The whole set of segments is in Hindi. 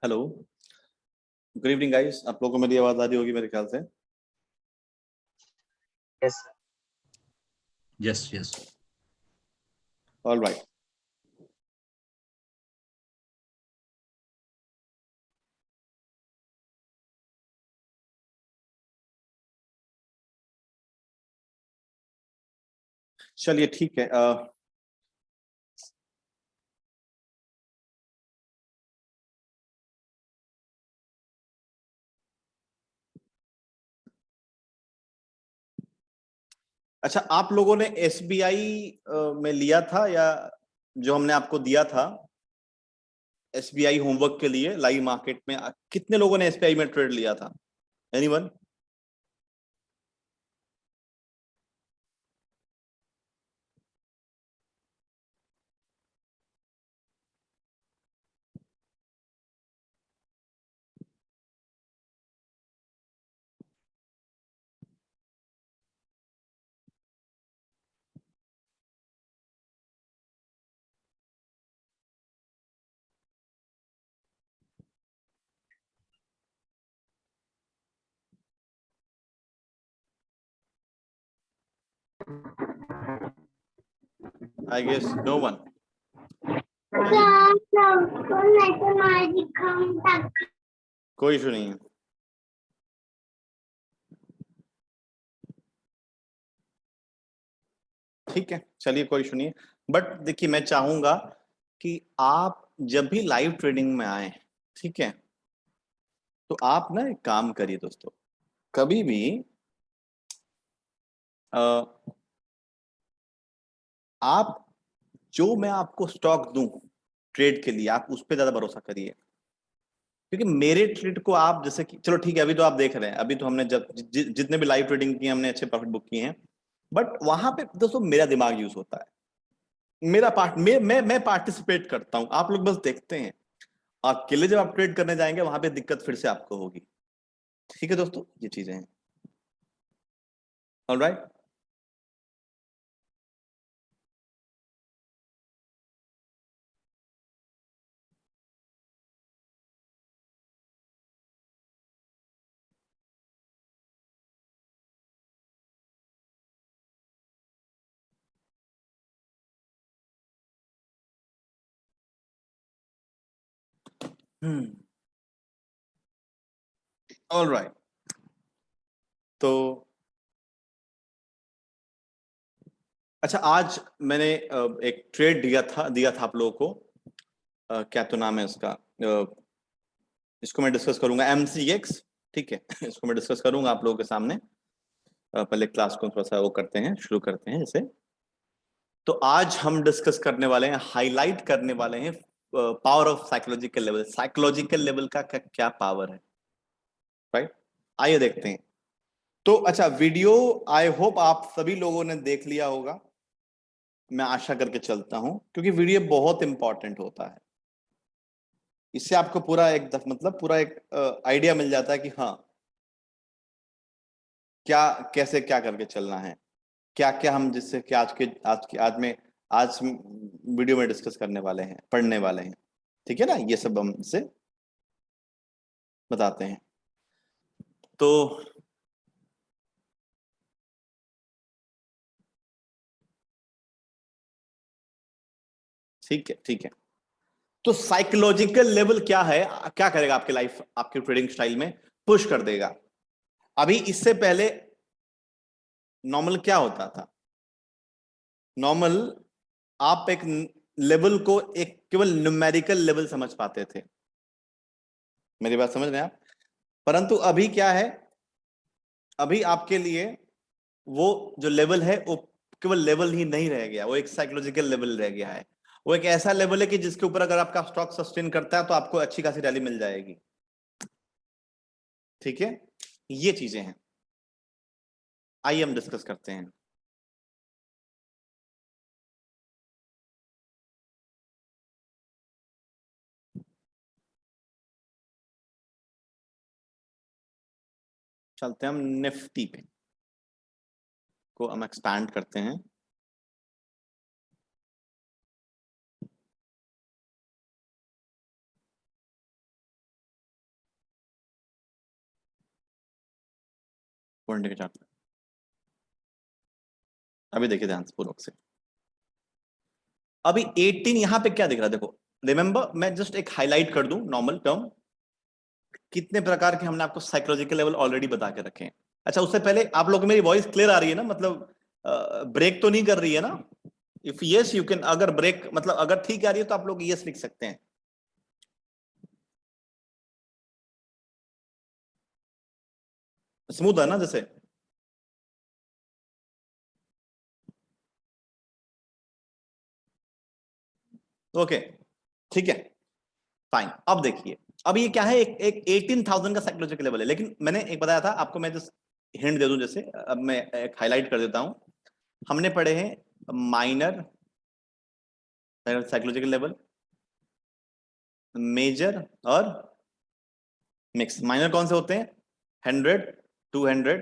Hello, good evening guys. आप लोगों को मेरी आवाज आ रही होगी मेरे ख्याल से। Yes. Yes. All right. चलिए ठीक है। अच्छा, आप लोगों ने एसबीआई में लिया था या जो हमने आपको दिया था एसबीआई होमवर्क के लिए लाइव मार्केट में, कितने लोगों ने एसबीआई में ट्रेड लिया था? Anyone? I guess no one. कोई इशू नहीं है। ठीक है, चलिए कोई इशू नहीं है। बट देखिए, मैं चाहूंगा कि आप जब भी लाइव ट्रेडिंग में आए, ठीक है, तो आप ना एक काम करिए दोस्तों, कभी भी आप जो मैं आपको स्टॉक दूं ट्रेड के लिए, आप उस पर ज्यादा भरोसा करिए। क्योंकि मेरे ट्रेड को आप जैसे कि, चलो ठीक है, अभी तो आप देख रहे हैं, अभी तो हमने जब जितने भी लाइव ट्रेडिंग की हमने अच्छे प्रॉफिट बुक किए हैं। बट वहां पे दोस्तों मेरा दिमाग यूज होता है, मेरा पार्ट मैं पार्टिसिपेट करता हूं, आप लोग बस देखते हैं। अकेले जब आप ट्रेड करने जाएंगे वहां पे दिक्कत फिर से आपको होगी। ठीक है दोस्तों, ये चीजें हैं। ऑलराइट। ऑलराइट। तो अच्छा, आज मैंने एक ट्रेड दिया था आप लोगों को। क्या तो नाम है उसका, इसको मैं डिस्कस करूंगा, MCX। ठीक है इसको मैं डिस्कस करूंगा आप लोगों के सामने। पहले क्लास को थोड़ा सा वो करते हैं, शुरू करते हैं जैसे। तो आज हम डिस्कस करने वाले हैं, हाईलाइट करने वाले हैं power of psychological level. Psychological level का क्या पावर है, राइट? आइए देखते हैं। तो अच्छा, वीडियो आई होप आप सभी लोगों ने देख लिया होगा, मैं आशा करके चलता हूं, क्योंकि वीडियो बहुत इंपॉर्टेंट होता है। इससे आपको पूरा एक मतलब पूरा एक आइडिया मिल जाता है कि हाँ, क्या कैसे क्या करके चलना है, क्या क्या हम जिससे कि आज वीडियो में डिस्कस करने वाले हैं, पढ़ने वाले हैं। ठीक है ना, ये सब हम इससे बताते हैं। तो ठीक है। तो साइकोलॉजिकल लेवल क्या है, क्या करेगा आपके लाइफ, आपके ट्रेडिंग स्टाइल में पुश कर देगा। अभी इससे पहले नॉर्मल क्या होता था? नॉर्मल आप एक लेवल को एक केवल न्यूमेरिकल लेवल समझ पाते थे। मेरी बात समझ रहे हैं आप? परंतु अभी क्या है, अभी आपके लिए वो जो लेवल है वो केवल लेवल ही नहीं रह गया, वो एक साइकोलॉजिकल लेवल रह गया है। वो एक ऐसा लेवल है कि जिसके ऊपर अगर आपका स्टॉक सस्टेन करता है तो आपको अच्छी खासी रैली मिल जाएगी। ठीक है, ये चीजें हैं, आइए हम डिस्कस करते हैं। चलते हैं हम निफ्टी पे, को हम एक्सपैंड करते हैं। 4 घंटे के चार्ट। अभी देखिए ध्यान से पूर्वक से, अभी 18 यहां पे क्या दिख रहा है देखो, रिमेंबर मैं जस्ट एक हाईलाइट कर दूं नॉर्मल टर्म, कितने प्रकार के हमने आपको साइकोलॉजिकल लेवल ऑलरेडी बता के रखे हैं। अच्छा उससे पहले आप लोग को मेरी वॉइस क्लियर आ रही है ना, मतलब ब्रेक तो नहीं कर रही है ना? इफ यस यू कैन, अगर ब्रेक मतलब अगर ठीक आ रही है तो आप लोग यस लिख सकते हैं। स्मूथ है ना जैसे? ओके ठीक है फाइन। अब देखिए, अब ये क्या है, एक 18,000 का साइकोलॉजिकल लेवल है, लेकिन मैंने एक बताया था आपको, मैं जस्ट हिंट दे दूं जैसे, अब मैं एक हाईलाइट कर देता हूं। हमने पढ़े हैं माइनर साइकोलॉजिकल लेवल, मेजर और मिक्स। माइनर कौन से होते हैं? 100, 200,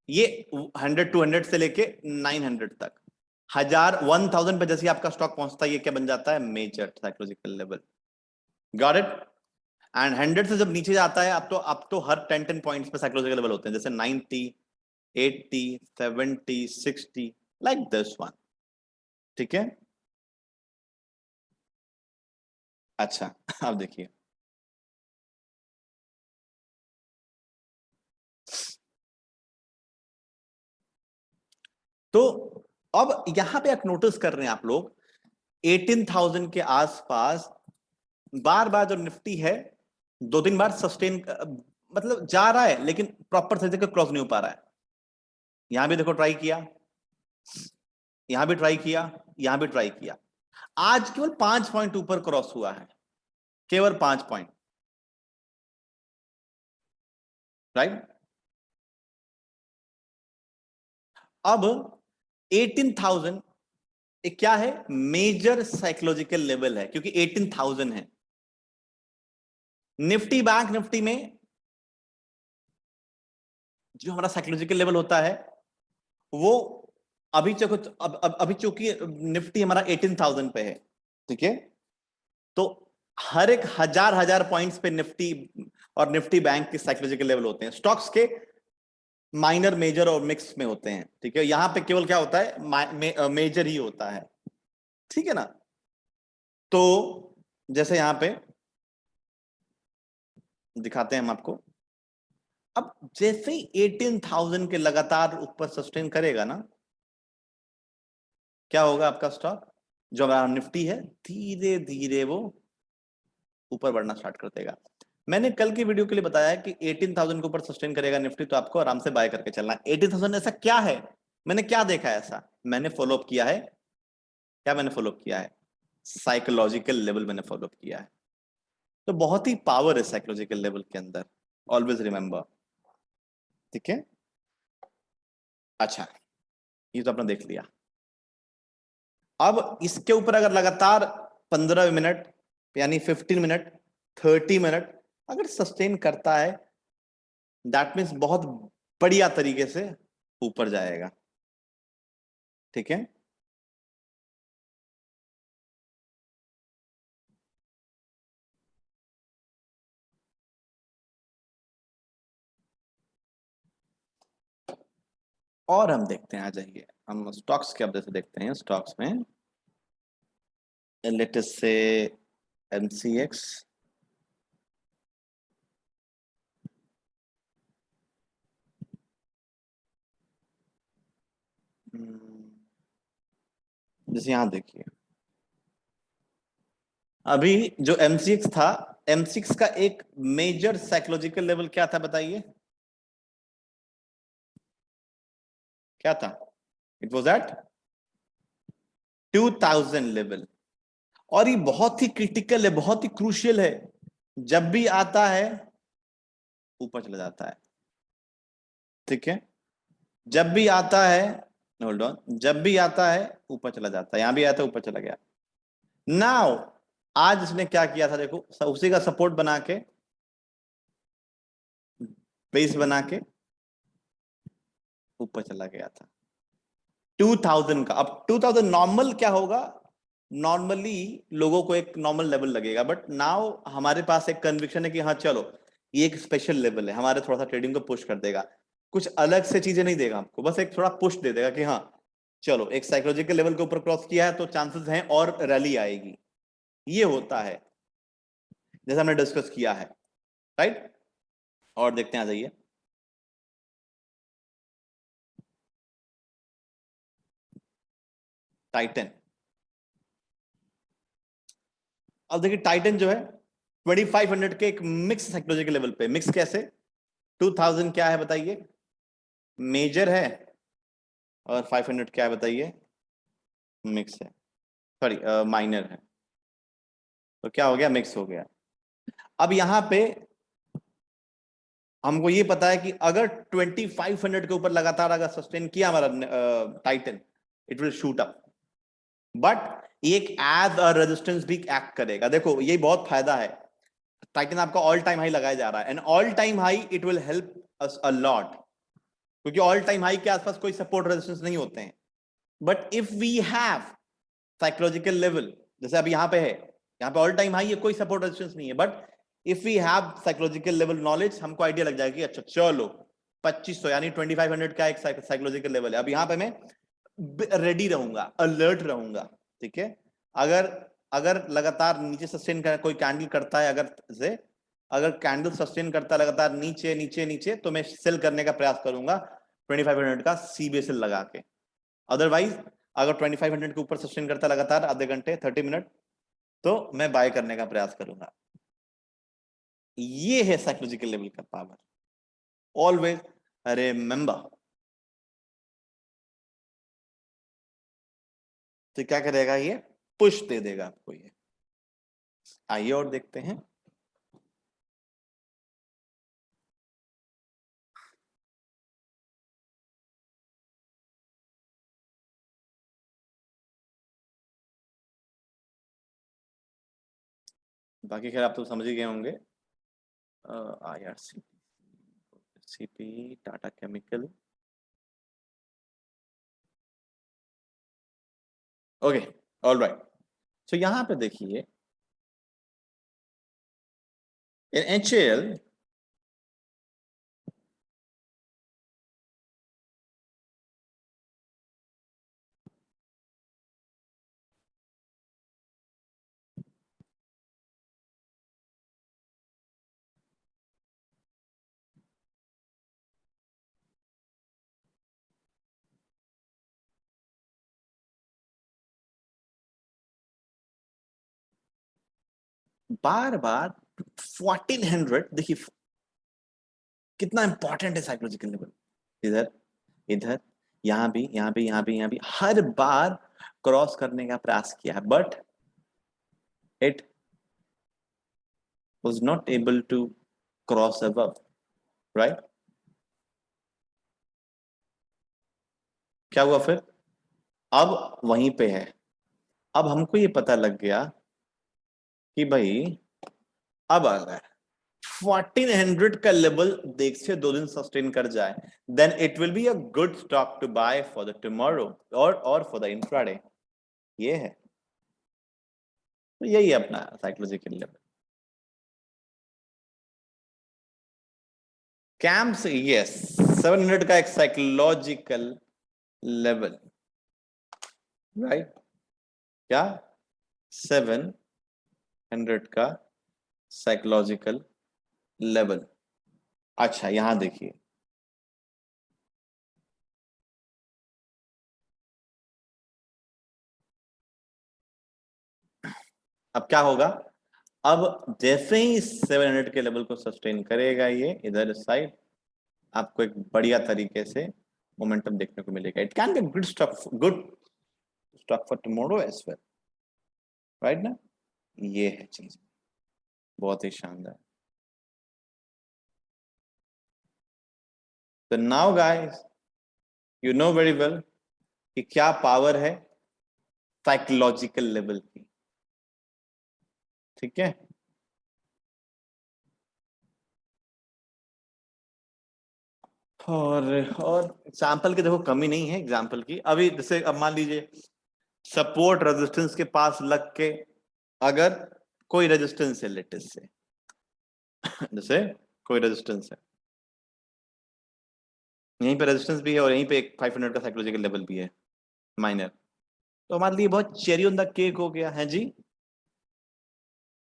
ये 100 200 से लेके 900 तक, 1000 पे जैसे आपका स्टॉक पहुंचता है ये क्या बन जाता है? Major psychological level. Got it? And 100 से जब नीचे जाता है आप तो हर 10 पॉइंट्स पे साइकोलॉजिकल लेवल होते हैं, जैसे 90, 80, 70, 60, लाइक दिस वन। ठीक है? अच्छा अब देखिए, तो अब यहां पे आप नोटिस कर रहे हैं आप लोग 18,000 के आसपास बार बार जो निफ्टी है 2 3 बार सस्टेन मतलब जा रहा है, लेकिन प्रॉपर तरीके से क्रॉस नहीं हो पा रहा है। यहां भी देखो ट्राई किया, यहां भी ट्राई किया, यहां भी ट्राई किया। आज केवल 5 पॉइंट ऊपर क्रॉस हुआ है, केवल 5 पॉइंट, राइट? अब 18,000 एक क्या है? मेजर साइकोलॉजिकल लेवल है, क्योंकि 18,000 है। निफ्टी बैंक निफ्टी में जो हमारा साइकोलॉजिकल लेवल होता है वो अभी अभी चूंकि निफ्टी हमारा 18,000 पे है, ठीक है, तो हर एक हजार हजार पॉइंट्स पे निफ्टी और निफ्टी बैंक के साइकोलॉजिकल लेवल होते हैं, स्टॉक्स के माइनर मेजर और मिक्स में होते हैं। ठीक है, यहां पे केवल क्या होता है? मेजर ही होता है, ठीक है ना? तो जैसे यहां पे दिखाते हैं हम आपको, अब जैसे ही 18,000 के लगातार ऊपर सस्टेन करेगा ना, क्या होगा? आपका स्टॉक जो हमारा निफ्टी है धीरे धीरे वो ऊपर बढ़ना स्टार्ट कर देगा। मैंने कल की वीडियो के लिए बताया कि 18,000 के ऊपर सस्टेन करेगा निफ्टी, तो आपको आराम से बाय करके चलना है। 18,000 ऐसा क्या है? मैंने क्या देखा है ऐसा? मैंने फॉलो अप किया है। क्या मैंने फॉलो अप किया है? साइकोलॉजिकल लेवल मैंने फॉलो अप किया है। तो बहुत ही पावर है साइकोलॉजिकल लेवल के अंदर, ऑलवेज रिमेंबर। ठीक है, अच्छा ये तो आपने देख लिया। अब इसके ऊपर अगर लगातार 15 मिनट यानी 15 मिनट, 30 मिनट अगर सस्टेन करता है, दैट मीन्स बहुत बढ़िया तरीके से ऊपर जाएगा। ठीक है, और हम देखते हैं, आ जाइए हम स्टॉक्स के अपडेट से देखते हैं। स्टॉक्स में लेटेस्ट से एमसीएक्स, जैसे यहां देखिए, अभी जो एमसीएक्स था, एमसीएक्स का एक मेजर साइकोलॉजिकल लेवल क्या था बताइए? क्या था? It was at 2000 level. और ये बहुत ही क्रिटिकल है, बहुत ही क्रूशियल है। जब भी आता है ऊपर चला जाता है। ठीक है, जब भी आता है, होल्ड ऑन, जब भी आता है ऊपर चला जाता है। यहां भी आया था ऊपर चला गया। नाउ आज इसने क्या किया था देखो, उसी का सपोर्ट बना के, बेस बना के ऊपर चला गया था 2000 का। अब 2000 नॉर्मल क्या होगा? नॉर्मली लोगों को एक नॉर्मल लेवल लगेगा, बट नाउ हमारे पास एक कन्विक्शन है कि हाँ चलो ये एक स्पेशल लेवल है, हमारे थोड़ा सा ट्रेडिंग को पुश कर देगा। कुछ अलग से चीजें नहीं देगा आपको, बस एक थोड़ा पुश दे देगा कि हाँ चलो एक साइकोलॉजिकल लेवल के ऊपर क्रॉस किया है तो चांसेस हैं और रैली आएगी। ये होता है जैसा हमने डिस्कस किया है, राइट। और देखते हैं, आ जाइए। टाइटन, अब देखिए टाइटन जो है 2500 के एक मिक्स साइकोलॉजिकल लेवल पे, मिक्स कैसे, 2000 क्या है बताइए, मेजर है, और 500 क्या है बताइए, मिक्स है, सॉरी माइनर है। तो क्या हो गया, मिक्स हो गया। अब यहां पे हमको ये पता है कि अगर 2500 के ऊपर लगातार अगर सस्टेन किया हमारा Titan, it will shoot up, but एक एज अ रेजिस्टेंस भी एक्ट करेगा। देखो ये बहुत फायदा है, टाइटन आपका ऑल टाइम हाई लगाया जा रहा है, and all time high it will help us a lot, क्योंकि ऑल टाइम हाई के आसपास कोई सपोर्ट रेजिस्टेंस नहीं होते हैं। But if we have psychological level, जैसे अभी यहाँ पे है, यहाँ पे ऑल टाइम हाई है, कोई सपोर्ट रेजिस्टेंस नहीं है, but if we have psychological level knowledge, हमको आइडिया लग जाएगा कि अच्छा चलो 2500 यानी 2500 का एक साइकोलॉजिकल लेवल है। अब यहाँ पे मैं रेडी रहूंगा, अलर्ट रहूंगा, ठीक है। अगर अगर लगातार नीचे सस्टेन कर कोई कैंडल करता है, अगर कैंडल सस्टेन करता है लगातार नीचे नीचे नीचे, तो मैं सेल करने का प्रयास करूंगा 2500 का सीबीएसएल लगा के। अदरवाइज अगर 2500 के ऊपर सस्टेन करता है लगातार आधे घंटे 30 मिनट, तो मैं बाय करने का प्रयास करूंगा। ये है साइकोलॉजिकल लेवल का पावर, ऑलवेज रिमेंबर। तो क्या करेगा ये, पुश दे देगा आपको ये। आइए और देखते हैं। बाकी खैर आप तो समझ ही गए होंगे। IRCTC, Tata chemical, okay, all right. तो यहां पे देखिए इन HAL, बार बार 1400, देखिए कितना इंपॉर्टेंट है साइकोलॉजिकल लेवल। इधर इधर, यहां भी, यहां भी, यहां भी, यहां भी, हर बार क्रॉस करने का प्रयास किया है, but it was not able to cross above, right? क्या हुआ फिर, अब वहीं पे है। अब हमको ये पता लग गया कि भाई अब अगर 1400 का लेवल देख से 2 दिन सस्टेन कर जाए, then it will be a good stock to buy for the tomorrow और फॉर द इंट्राडे। ये है, तो यही है अपना साइकोलॉजिकल लेवल। कैंप्स, यस, 700 का एक साइकोलॉजिकल लेवल, राइट। क्या, 700 का साइकोलॉजिकल लेवल। अच्छा यहां देखिए, अब क्या होगा, अब जैसे ही 700 के लेवल को सस्टेन करेगा ये इधर इस साइड, आपको एक बढ़िया तरीके से मोमेंटम देखने को मिलेगा। It can be good stock for tomorrow as well, right ना। ये है चीज, बहुत ही शानदार। तो now guys, you know very well कि क्या पावर है साइकोलॉजिकल लेवल की, ठीक है। और एग्जाम्पल की देखो कमी नहीं है, एग्जाम्पल की। अभी जैसे अब मान लीजिए सपोर्ट रेजिस्टेंस के पास लग के अगर कोई रेजिस्टेंस है लेटेस्ट से, जैसे कोई रेजिस्टेंस है, यहीं पे रेजिस्टेंस भी है और यहीं पे एक 500 का साइकोलॉजिकल लेवल भी है माइनर। तो हमारे लिए बहुत चेरी ऑन द केक हो गया है जी।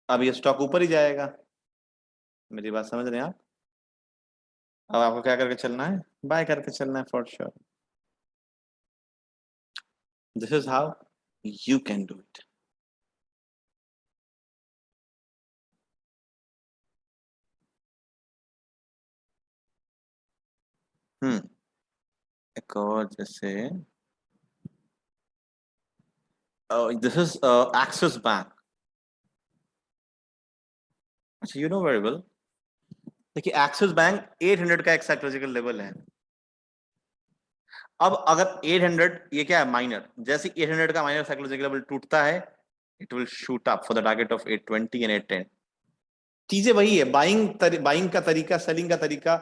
अब ये स्टॉक ऊपर ही जाएगा, मेरी बात समझ रहे हैं आप? अब आपको क्या करके चलना है? बाय करके चलना है for sure. This is how you can do it. एक और जैसे दिस इज एक्सिस बैंक। अच्छा यू नो वेरी वेल। देखिए एक्सिस बैंक 800 का एक साइकोलॉजिकल लेवल है। अब अगर 800, ये क्या है माइनर, जैसे 800 का माइनर साइकोलॉजिकल लेवल टूटता है it will shoot up for the target of 820 and 810। चीजें वही है, बाइंग का तरीका, सेलिंग का तरीका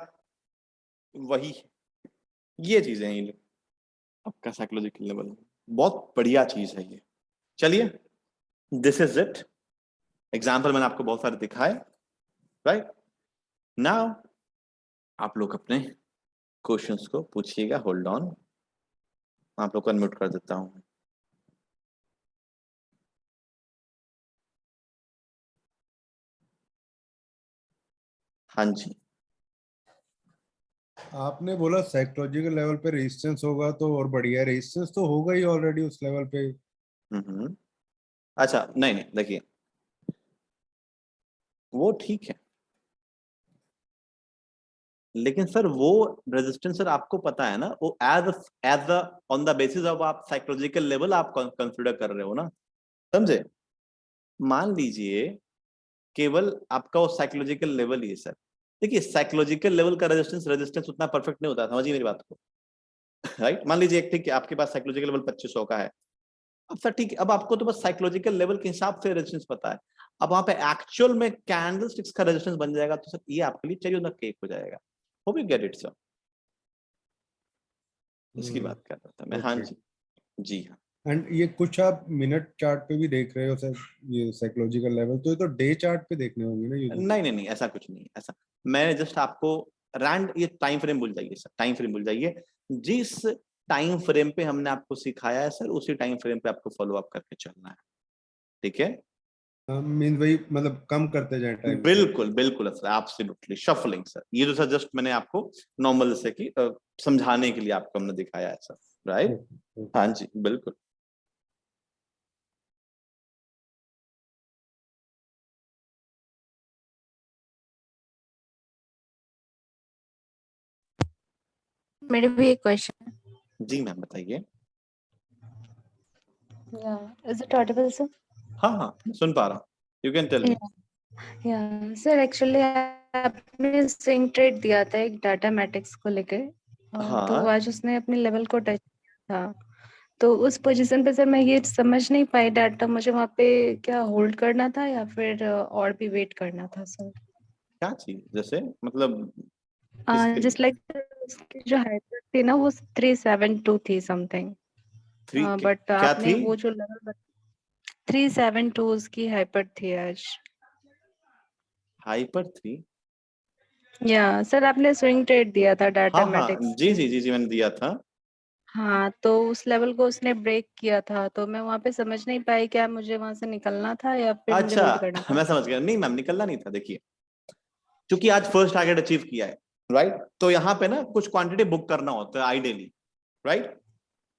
वही है। ये चीजें हैं ये आपका साइकोलॉजिकल लेवल, बहुत बढ़िया चीज है ये। चलिए दिस इज इट। एग्जाम्पल मैंने आपको बहुत सारे दिखाए, राइट। नाउ आप लोग अपने क्वेश्चंस को पूछिएगा। होल्ड ऑन, आप लोग को अनम्यूट कर देता हूं। हाँ जी। आपने बोला साइकोलॉजिकल लेवल पे रेजिस्टेंस होगा तो और बढ़िया, रेजिस्टेंस तो होगा ही ऑलरेडी उस लेवल पे। अच्छा नहीं नहीं, देखिए वो ठीक है, लेकिन सर वो रेजिस्टेंस सर आपको पता है ना, वो as on the basis of आप साइकोलॉजिकल लेवल आप कंसीडर कर रहे हो ना, समझे? मान लीजिए केवल आपका वो साइकोलॉजिकल लेवल ही है सर। देखिए साइकोलॉजिकल लेवल का रेजिस्टेंस रेजिस्टेंस उतना परफेक्ट नहीं होता, समझिए मेरी बात को। राइट, मान लीजिए एक ठीक है आपके पास साइकोलॉजिकल लेवल 2500 का है। अब सर ठीक है, अब आपको तो बस साइकोलॉजिकल लेवल के हिसाब से रेजिस्टेंस पता है। अब वहां पे एक्चुअल में कैंडलस्टिक्स का रेजिस्टेंस बन जाएगा तो सर ये आपके लिए चाहिए ना केक हो जाएगा। Hope you get it sir, इसकी बात कर रहा था मैं। हाँ ओके। जी, जी हाँ। एंड ये कुछ आप मिनट चार्ट पे भी देख रहे हो सर, ये साइकोलॉजिकल लेवल तो ये तो डे चार्ट पे देखने होंगे ना ये तो। नहीं नहीं नहीं, ऐसा कुछ नहीं है ऐसा। मैंने जस्ट आपको रैंड, ये टाइम फ्रेम भूल जाइए सर, टाइम फ्रेम भूल जाइए। जिस टाइम फ्रेम पे हमने आपको सिखाया है सर, उसी टाइम फ्रेम पे आपको फॉलो अप करके चलना है, ठीक है? मीन वही, मतलब कम करते जाए टाइम को। बिल्कुल बिल्कुल सर, एब्सोल्युटली शफलिंग सर। ये तो सर जस्ट मैंने आपको नॉर्मल से कि समझाने के लिए आपको हमने दिखाया है सर, राइट। ओके। हाँ जी बिल्कुल। मेरे भी एक क्वेश्चन। जी मैम बताइए। Is it Audible sir? हाँ हाँ सुन पा रहा हूँ, you can tell me. Yeah sir, actually आपने स्विंग ट्रेड दिया था एक डाटा मैट्रिक्स को लेके, तो हाँ आज उसने अपने लेवल को टच किया था। तो उस पोजीशन पे सर मैं ये समझ नहीं पाई, डाटा मुझे वहाँ पे क्या होल्ड करना था या फिर और भी वेट करना था सर? क्या चीज जैसे, मतलब किसके लिए? जस्ट लाइक जो हाइपर थी ना वो 372 थी समथिंग, थ्री बट क्या आपने थी? वो जो लेवल 372 उसकी हाइपर थी आज। Hyper three? या सर आपने स्विंग ट्रेड दिया था डाटा हाँ हाँ मैट्रिक्स जी के। जी जी जी मैंने दिया था। हाँ, तो उस लेवल को उसने ब्रेक किया था, तो मैं वहां पे समझ नहीं पाई क्या मुझे वहां से निकलना था या फिर मुझे अच्छा होल्ड करना था। मैं समझ गया, नहीं मैम निकलना नहीं था। देखिए क्योंकि आज फर्स्ट टारगेट अचीव किया है, राइट, तो यहाँ पे ना कुछ क्वांटिटी बुक करना होता है आइडियली, राइट।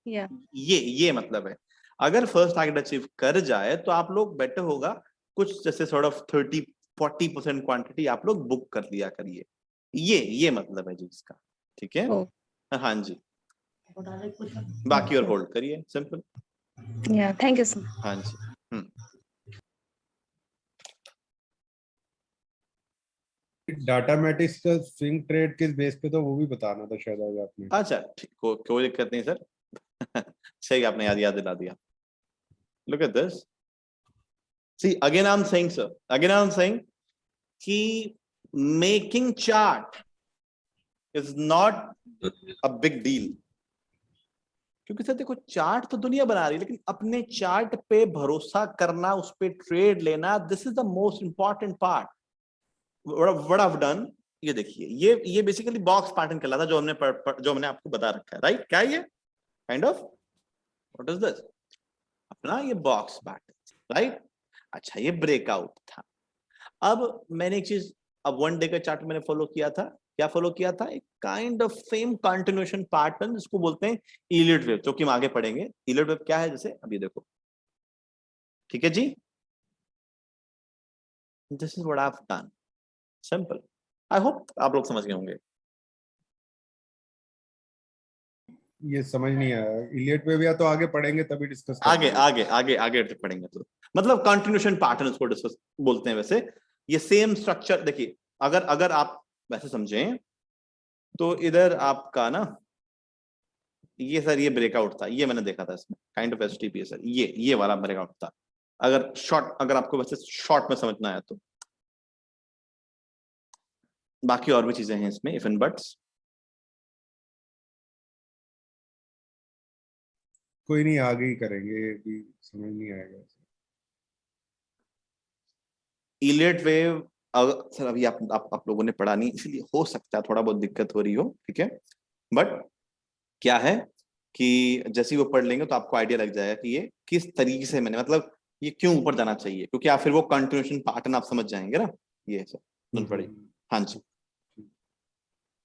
या ये मतलब है, अगर फर्स्ट टारगेट अचीव कर जाए तो आप लोग बेटर होगा कुछ जैसे सॉर्ट ऑफ 30-40% क्वांटिटी आप लोग बुक कर लिया करिए। ये मतलब है जी इसका, ठीक है। ओ हाँ जी, बाकी और होल्ड करिए, सिंपल। या थैंक यू सर। हाँ जी। डाटा मैट्रिक्स का स्विंग ट्रेड किस बेस पे, तो वो भी बताना था शायद आज आपने। अच्छा ठीक, कोई दिक्कत नहीं सर। सही आपने याद दिला दिया। Look at this, see again I am saying sir, again I am saying कि making chart is not a big deal. क्योंकि सर देखो चार्ट तो दुनिया बना रही है, लेकिन अपने चार्ट पे भरोसा करना, उस पे ट्रेड लेना, this is the most important part. What I have done, ये देखिए, ये बेसिकली बॉक्स पैटर्न कहलाता है, जो हमने आपको बता रखा है, राइट? क्या है ये kind of, what is this? अपना ये बॉक्स पैटर्न, राइट? अच्छा, ये ब्रेकआउट था। अब मैंने एक चीज, अब 1 डे का चार्ट मैंने फॉलो किया था, क्या फॉलो किया था? एक kind of same continuation pattern, जिसको बोलते हैं इलियट वेव, जो कि हम आगे पढ़ेंगे। इलियट वेव क्या है? जैसे अभी देखो, ठीक है जी, this is what I have done, simple. I hope आप लोग समझ गए होंगे। ये समझ नहीं आया, इलियट वेव या तो आगे पढ़ेंगे तभी डिस्कस आगे आगे आगे आगे पढ़ेंगे तो, मतलब कंटिन्यूएशन पैटर्न उसको डिस्कस बोलते हैं। वैसे ये सेम स्ट्रक्चर देखिए, अगर अगर आप वैसे समझें तो इधर आपका ना, ये सर ये ब्रेकआउट था, ये मैंने देखा था इसमें काइंड ऑफ एसटीपी है सर, ये वाला ब्रेकआउट था। अगर शॉर्ट, अगर आपको वैसे शॉर्ट में समझना है तो, बाकी और भी चीजें हैं इसमें, इफ एंड बट्स। कोई नहीं, आगे ही करेंगे, अभी समझ नहीं आएगा। इलियट वेव सर अभी आप लोगों ने पढ़ा नहीं, इसलिए हो सकता है थोड़ा बहुत दिक्कत हो रही हो, ठीक है? बट क्या है कि जैसे ही वो पढ़ लेंगे तो आपको आइडिया लग जाएगा कि ये किस तरीके से मैंने, मतलब ये क्यों ऊपर जाना चाहिए, क्योंकि आप फिर वो कंटिन्यूएशन पैटर्न आप समझ जाएंगे ना। ये सर सुन पड़ी। हाँ जी,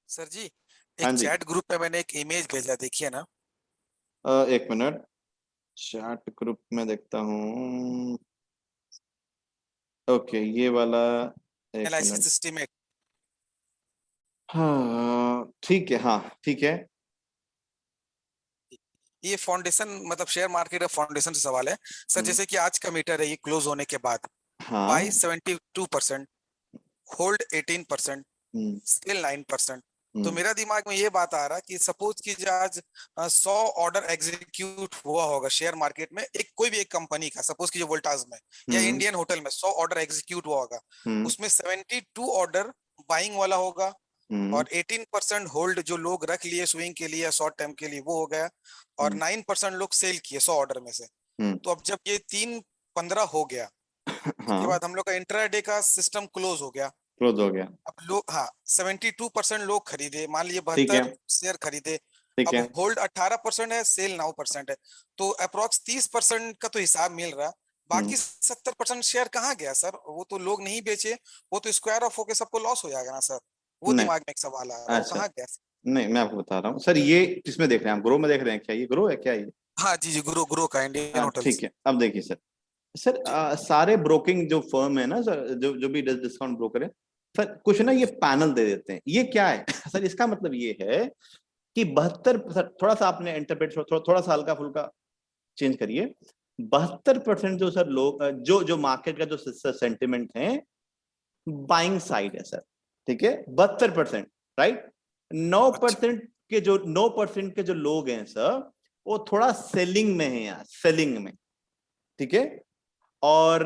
सर जी, हाँ एक जी। चैट ग्रुप पे मैंने एक इमेज भेजा, देखिए ना। एक मिनट, चैट ग्रुप में देखता हूँ। ओके, ये वाला, एक एनालिसिस मिनट। एस्टीमेट। हाँ ठीक है, हाँ ठीक है। ये फाउंडेशन, मतलब शेयर मार्केट का फाउंडेशन से सवाल है सर। जैसे कि आज का मीटर है, ये क्लोज होने के बाद हाँ। Buy 72%, hold 18%, hmm, sell 9%। तो हम्म, मेरा दिमाग में ये बात आ रहा कि सपोज कि जो आज 100 ऑर्डर एग्जीक्यूट हुआ होगा शेयर मार्केट में, एक कोई भी एक कंपनी का, सपोज कि जो वोल्टास में या हम्म, इंडियन होटल में 100 ऑर्डर एग्जीक्यूट हुआ होगा, हम्म, उसमें 72 ऑर्डर बाइंग वाला होगा हम्म, और 18% होल्ड जो लोग रख लिए स्विंग के लिए या शॉर्ट टर्म के लिए, वो हो गया। और 9% लोग सेल किए 100 ऑर्डर में से। हम्म, तो अब जब ये 3-15 हो गया, उसके हाँ बाद हम लोग का इंट्राडे का सिस्टम क्लोज हो गया। क्लोज हो गया, अब लोग, हाँ, 72% लोग खरीदे, मान लीजिए ठीक है, 72 शेयर खरीदे। ठीक अब है। होल्ड 18% है, सेल 9% है। तो अप्रोक्स 30% का तो हिसाब मिल रहा। बाकी 70% शेयर कहाँ गया सर? वो तो लोग नहीं बेचे, वो तो स्क्वायर ऑफ होके सबको लॉस हो जाएगा ना सर। वो नहीं, दिमाग में एक सवाल आ रहा, वो अच्छा, कहाँ गया? नहीं मैं आपको बता रहा हूँ सर, ये किसमें देख रहे हैं आप? ग्रो में देख रहे हैं क्या? ये ग्रो है क्या ये? हाँ जी जी, ग्रो ग्रो का इंडियन होटल्स। ठीक है, अब देखिए सर, सर जी सारे ब्रोकिंग जो फर्म है ना सर, जो जो भी डिस्काउंट ब्रोकर है सर, कुछ ना ये पैनल दे देते हैं। ये क्या है सर? इसका मतलब ये है कि 72, सर थोड़ा सा आपने इंटरप्रेट, थोड़ा सा हल्का फुल्का चेंज करिए। 72% जो सर लोग, जो जो मार्केट का जो सेंटिमेंट है, बाइंग साइड है सर, ठीक है? 72%, राइट? 9% के जो 9% के जो लोग हैं सर, वो थोड़ा सेलिंग में है यार, सेलिंग में, ठीक है? और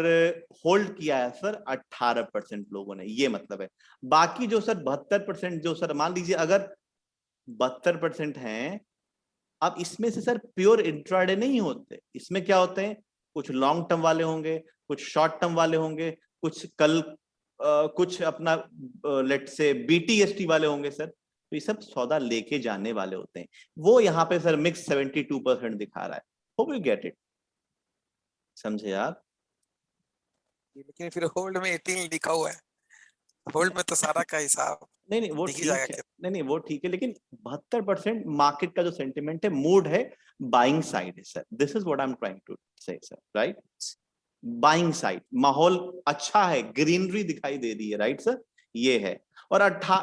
होल्ड किया है सर 18% लोगों ने, ये मतलब है। बाकी जो सर 72% जो सर, मान लीजिए अगर 72% हैं, अब इसमें से सर प्योर इंट्राडे नहीं होते, इसमें क्या होते हैं? कुछ लॉन्ग टर्म वाले होंगे, कुछ शॉर्ट टर्म वाले होंगे, कुछ कल कुछ अपना लेट से बीटीएसटी वाले होंगे सर। तो ये सब सौदा लेके जाने वाले होते हैं। वो यहाँ पे सर मिक्स 72% दिखा रहा है। होप यू गेट इट, समझे आप? लेकिन फिर होल्ड में 18 लिखा हुआ है, होल्ड में तो सारा का हिसाब नहीं नहीं वो दिख ही ठीक जाएगा है, क्या? नहीं नहीं वो ठीक है, लेकिन 72% मार्केट का जो सेंटिमेंट है, मूड है, बाइंग साइड है sir. This is what I am trying to say sir, right? Buying side, माहौल अच्छा है, ग्रीनरी दिखाई दे रही है, राइट सर? ये है। और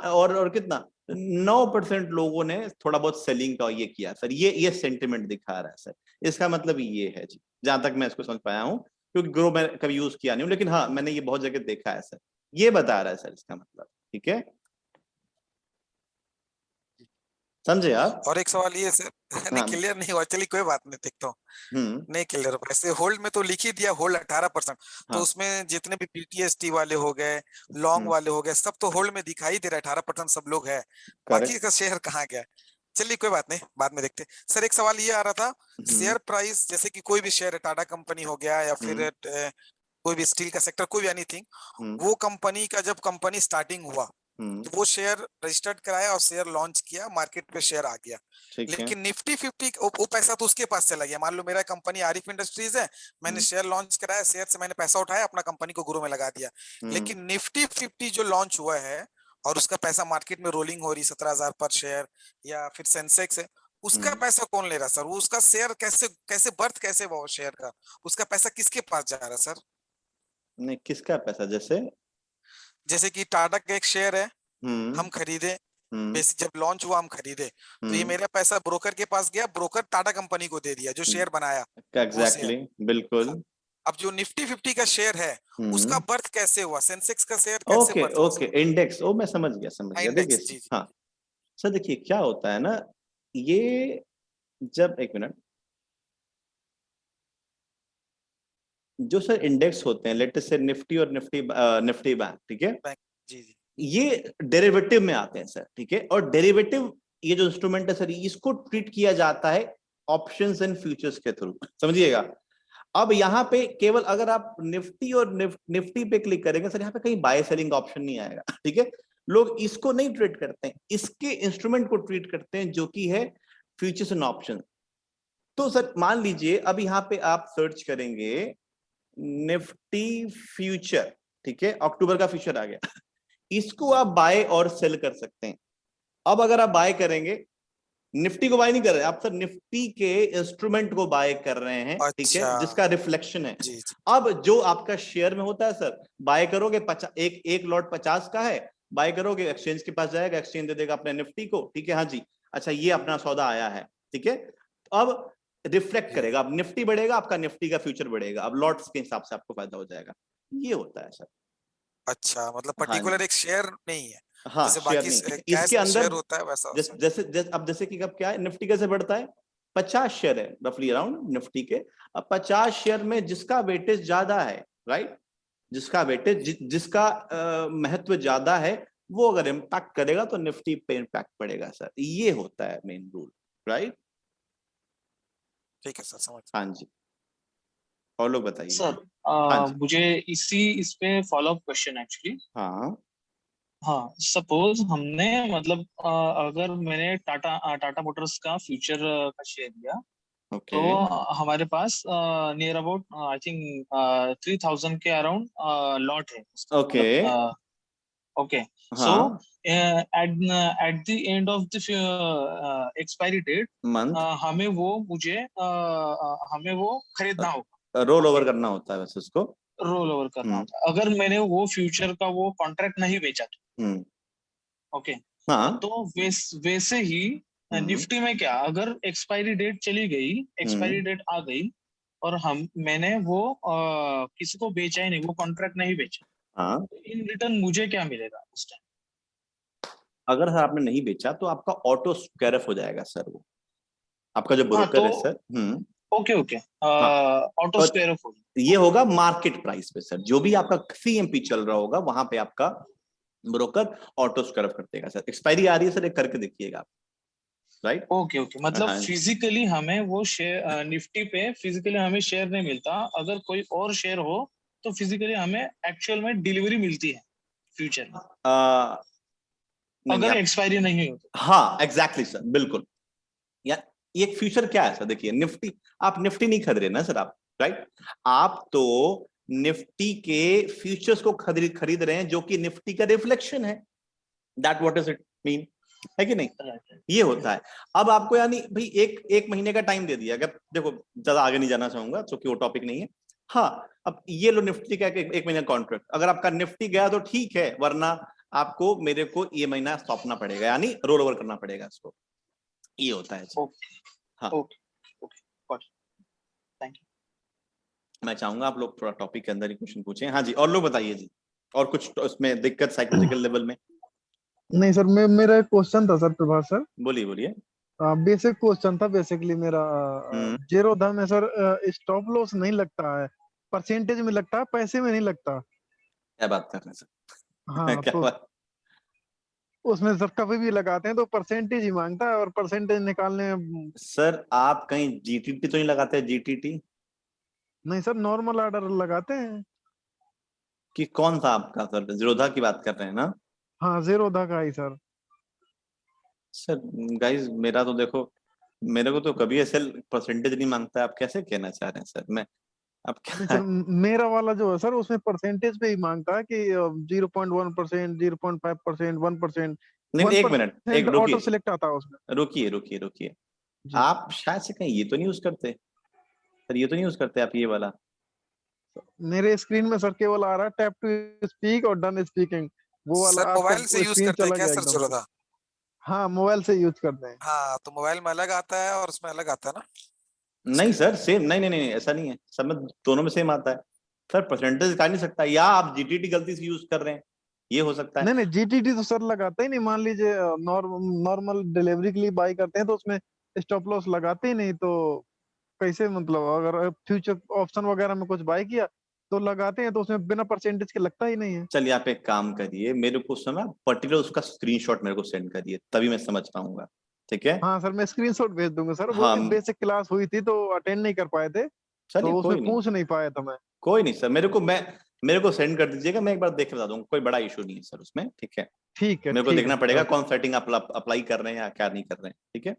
और कितना, 9% लोगों ने थोड़ा बहुत सेलिंग का ये किया सर, ये सेंटिमेंट दिखा रहा है सर। इसका मतलब ये है जी, जहां तक मैं इसको समझ पाया हूं, क्योंकि ग्रो मैं कभी यूज किया नहीं हूं, लेकिन हाँ मैंने ये बहुत जगह देखा है सर। ये बता रहा है सर इसका मतलब, ठीक है? समझे आप? और एक सवाल ये सर, नहीं हाँ। क्लियर नहीं हुआ, चलिए कोई बात नहीं, देखता हूँ। नहीं क्लियर, वैसे होल्ड में तो लिख ही दिया होल्ड 18%। तो हाँ। उसमें जितने भी पीटीएसटी वाले हो गए, लॉन्ग वाले हो गए, सब तो होल्ड में दिखाई दे रहा है, 18% सब लोग है। बाकी करेक्ट। का शेयर कहाँ गया? चलिए कोई बात नहीं, बाद में देखते। सर एक सवाल ये आ रहा था, शेयर प्राइस, जैसे कि कोई भी शेयर है, टाटा कंपनी हो गया या फिर कोई भी स्टील का सेक्टर, कोई भी एनीथिंग, वो कंपनी का जब कंपनी स्टार्टिंग हुआ तो वो शेयर रजिस्टर्ड कराया और शेयर लॉन्च किया, मार्केट पे शेयर आ गया। ठीक है। लेकिन निफ्टी 50 वो पैसा तो उसके पास चला गया। मान लो मेरा कंपनी आरिफ इंडस्ट्रीज है, मैंने शेयर लॉन्च कराया, शेयर से मैंने पैसा उठाया, अपना कंपनी को ग्रो में लगा दिया। लेकिन निफ्टी 50 जो लॉन्च हुआ है और उसका पैसा मार्केट में रोलिंग हो रही 17,000 पर शेयर या फिर सेंसेक्स है, उसका पैसा कौन ले रहा सर? वो उसका शेयर कैसे बर्थ कैसे हुआ वो शेयर का? उसका पैसा किसके पास जा रहा सर? नहीं, किसका पैसा? जैसे कि टाटा का एक शेयर है, हम्म हम खरीदे, हम्म जब लॉन्च हुआ हम खरीदे, तो ये मेरा पैसा ब्रोकर के पास गया, ब्रोकर टाटा कंपनी को दे दिया जो शेयर बनाया वो एग्जैक्टली, शेयर। बिल्कुल। अब जो निफ्टी 50 का शेयर है उसका बर्थ कैसे हुआ? सेंसेक्स का शेयर कैसे ओके बर्थ हुआ? ओके, इंडेक्स, ओ मैं समझ गया। इंडेक्स, देखिए, जी जी। हाँ सर, देखिए क्या होता है ना, ये जब, एक मिनट, जो सर इंडेक्स होते हैं, लेटेस्ट से निफ्टी और निफ्टी बैंक, ठीक है, जी जी। ये डेरिवेटिव में आते हैं सर, ठीक है। और डेरिवेटिव, ये जो इंस्ट्रूमेंट है सर, इसको ट्रीट किया जाता है ऑप्शंस एंड फ्यूचर्स के थ्रू, समझिएगा। अब यहाँ पे केवल अगर आप निफ्टी और निफ्टी पे क्लिक करेंगे सर, यहाँ पे कहीं बाय सेलिंग का ऑप्शन नहीं आएगा, ठीक है। लोग इसको नहीं ट्रीट करते हैं, इसके इंस्ट्रूमेंट को ट्रीट करते हैं, जो कि है फ्यूचर्स एंड ऑप्शन। तो सर मान लीजिए अब यहाँ पे आप सर्च करेंगे निफ्टी फ्यूचर, ठीक है, अक्टूबर का फ्यूचर आ गया, इसको आप बाय और सेल कर सकते हैं। अब अगर आप बाय करेंगे, निफ्टी को बाय नहीं कर रहे आप सर, निफ्टी के इंस्ट्रूमेंट को बाय कर रहे हैं, ठीक है, अच्छा। जिसका रिफ्लेक्शन है। जी जी। अब जो आपका शेयर में होता है सर, बाय करोगे, एक लॉट 50 का है, बाय करोगे, एक्सचेंज के पास जाएगा, एक्सचेंज दे देगा अपने निफ्टी को, ठीक है, हाँ जी, अच्छा ये अपना सौदा आया है, ठीक है। अब रिफ्लेक्ट करेगा, अब निफ्टी बढ़ेगा, आपका निफ्टी का फ्यूचर बढ़ेगा, अब लॉट्स के हिसाब से आपको फायदा हो जाएगा। ये होता है सर। अच्छा, मतलब हाँ पर्टिकुलर एक शेयर नहीं है, हाँ, जैसे शेयर बाकी नहीं है कैश इसके में अंदर। शेयर होता है वैसा उसमें। जैसे कि कब क्या है, निफ्टी कैसे बढ़ता है, 50 शेयर है रफली अराउंड निफ्टी के। अब 50 शेयर में जिसका वेटेज ज्यादा है, राइट, जिसका वेटेज, जिसका महत्व ज्यादा है, वो अगर इम्पैक्ट करेगा तो निफ्टी पे इम्पैक्ट पड़ेगा सर। ये होता है मेन रूल, राइट। ठीक है सर, समझ। हाँ जी, और लोग बताइए। सर हाँ जी। मुझे इस पे फॉलो अप क्वेश्चन एक्चुअली। हाँ हाँ, सपोज हमने मतलब अगर मैंने टाटा मोटर्स का फ्यूचर का शेयर लिया, ओके तो हमारे पास नियर अबाउट आई थिंक 3,000 के अराउंड लॉट है उसका, ओके मतलब ओके। सो हाँ, at the end of the expiry date month हमें वो खरीदना होगा, रोल ओवर ओके, करना होता है वैसे उसको। रोल ओवर करना होता है। अगर मैंने वो फ्यूचर का वो कॉन्ट्रैक्ट नहीं बेचा तो हम्म ओके। हाँ तो वैसे ही निफ्टी में क्या, अगर एक्सपायरी डेट चली गई, एक्सपायरी डेट आ गई और मैंने वो किसी को बेचा ही नहीं, वो कॉन्ट्रैक्ट नहीं बेचा, हाँ, तो इन रिटर्न मुझे क्या मिलेगा उस टाइम? अगर सर आपने नहीं बेचा तो आपका ऑटो स्क्वायर हो जाएगा सर, वो आपका जो हाँ ब्रोकर तो है सर। ओके ओके, हाँ, ऑटो और स्क्वायर ऑफ हो ये होगा मार्केट प्राइस पे सर, जो भी आपका सीएमपी चल रहा होगा वहां पे आपका ब्रोकर ऑटो स्क्वायर कर देगा सर। एक्सपायरी आ रही है सर, एक करके देखिएगा आप, राइट। ओके ओके, मतलब हाँ फिजिकली हमें वो शेयर निफ्टी पे फिजिकली हमें शेयर नहीं मिलता, अगर कोई और शेयर हो तो फिजिकली हमें एक्चुअल में डिलीवरी मिलती है फ्यूचर में, नहीं, अगर एक्सपायरी नहीं हो तो। हाँ एग्जैक्टली सर, बिल्कुल। या ये फ्यूचर क्या है सर, देखिए निफ्टी, आप निफ्टी नहीं खरीद रहे ना सर आप, राइट, आप तो निफ्टी के फ्यूचर्स को खरीद रहे हैं, जो कि निफ्टी का रिफ्लेक्शन है। That what does it mean, है कि नहीं? ये होता है। अब आपको यानी भाई एक महीने का टाइम दे दिया, अगर देखो ज्यादा आगे नहीं जाना चाहूंगा क्योंकि वो टॉपिक नहीं है। हाँ, अब ये लो निफ्टी का एक महीने कॉन्ट्रैक्ट, अगर आपका निफ्टी गया तो ठीक है, वरना आपको मेरे को ये महीना सौंपना पड़ेगा, यानी रोल ओवर करना पड़ेगा इसको। ये होता है जी। ओके हाँ, okay okay, got it, thank you. मैं चाहूंगा आप लोग थोड़ा टॉपिक के अंदर ही क्वेश्चन पूछें। हाँ जी, और लोग बताइए जी, और कुछ तो उसमें दिक्कत साइकोलॉजिकल लेवल में? नहीं सर, मेरा एक क्वेश्चन था सर, प्रभास सर। बोलिए बोलिए। बेसिक क्वेश्चन था बेसिकली मेरा। जीरोधा में सर स्टॉप लॉस नहीं लगता है, परसेंटेज में लगता है, पैसे में नहीं लगता। क्या बात कर रहे हैं सर? हाँ क्या तो बात? उसमें सर कभी भी लगाते हैं तो परसेंटेज ही मांगता है, और परसेंटेज निकालने में सर आप कहीं जीटीटी तो नहीं लगाते? जीटीटी नहीं सर, नॉर्मल ऑर्डर लगाते हैं। कि कौन सा आपका सर? जीरोधा की बात कर रहे हैं ना? हाँ जीरोधा का ही सर। सर गाइस मेरा तो देखो, मेरे को तो कभी ऐसे परसेंटेज नहीं मांगता है, आप कैसे कहना चाह रहे हैं सर? मैं आप नहीं क्या सर, मेरा वाला जो है सर उसमें परसेंटेज पे ही मांगता है कि 0.1%, 0.5%, 1%। नहीं वन एक मिनट, एक परसेंट ऑटो रुकिए सिलेक्ट आता है उसमें। रुकिए रुकिए रुकिए, जी आप शायद से कहीं ये तो नहीं यूज करते सर? ये तो नहीं यूज करते आप ये वाला? मेरे स्क्रीन में सर केवल आ रहा है टैप टू स्पीक और डन स्पीकिंग। वो वाला सर आपका मोबाइल से यूज स्क्रीन करते हैं चला क्या गया सर एकदम से। जीरोधा? हाँ मोबाइल से यूज करते हैं। हाँ तो मोबाइल में अलग आता है और उसमें अलग आता है ना। नहीं सर सेम, नहीं नहीं नहीं ऐसा नहीं है, सब में दोनों में सेम आता है सर। परसेंटेज का नहीं सकता, या आप जीटीटी गलती से यूज कर रहे हैं, ये हो सकता है। नहीं नहीं जीटीटी तो सर लगाते ही नहीं। मान लीजिए नॉर्मल डिलीवरी के लिए बाई करते हैं तो उसमें स्टॉप लॉस लगाते ही नहीं। तो कैसे मतलब अगर फ्यूचर ऑप्शन वगैरह में कुछ बाई किया तो लगाते हैं, तो उसमें बिना परसेंटेज के लगता ही नहीं है। चलिए आप एक काम करिए, मेरे को समय पर्टिकुलर उसका स्क्रीनशॉट मेरे को सेंड करिए, तभी मैं समझ पाऊंगा। ठीक है? हाँ सर मैं स्क्रीनशॉट भेज दूंगा सर। वो हाँ भी बेसिक क्लास हुई थी तो अटेंड नहीं कर पाए थे, चलिए तो उसमें कोई नहीं, पूछ नहीं पाया था मैं। कोई नहीं सर, मेरे को सेंड कर दीजिएगा, मैं एक बार देख के बता दूंगा, कोई बड़ा इशू नहीं है सर उसमें। ठीक है? मेरे को ठीक है देखना सर। पड़ेगा ओके कौन सेटिंग आप अप्लाई कर रहे हैं या क्या नहीं कर रहे हैं। ठीक है,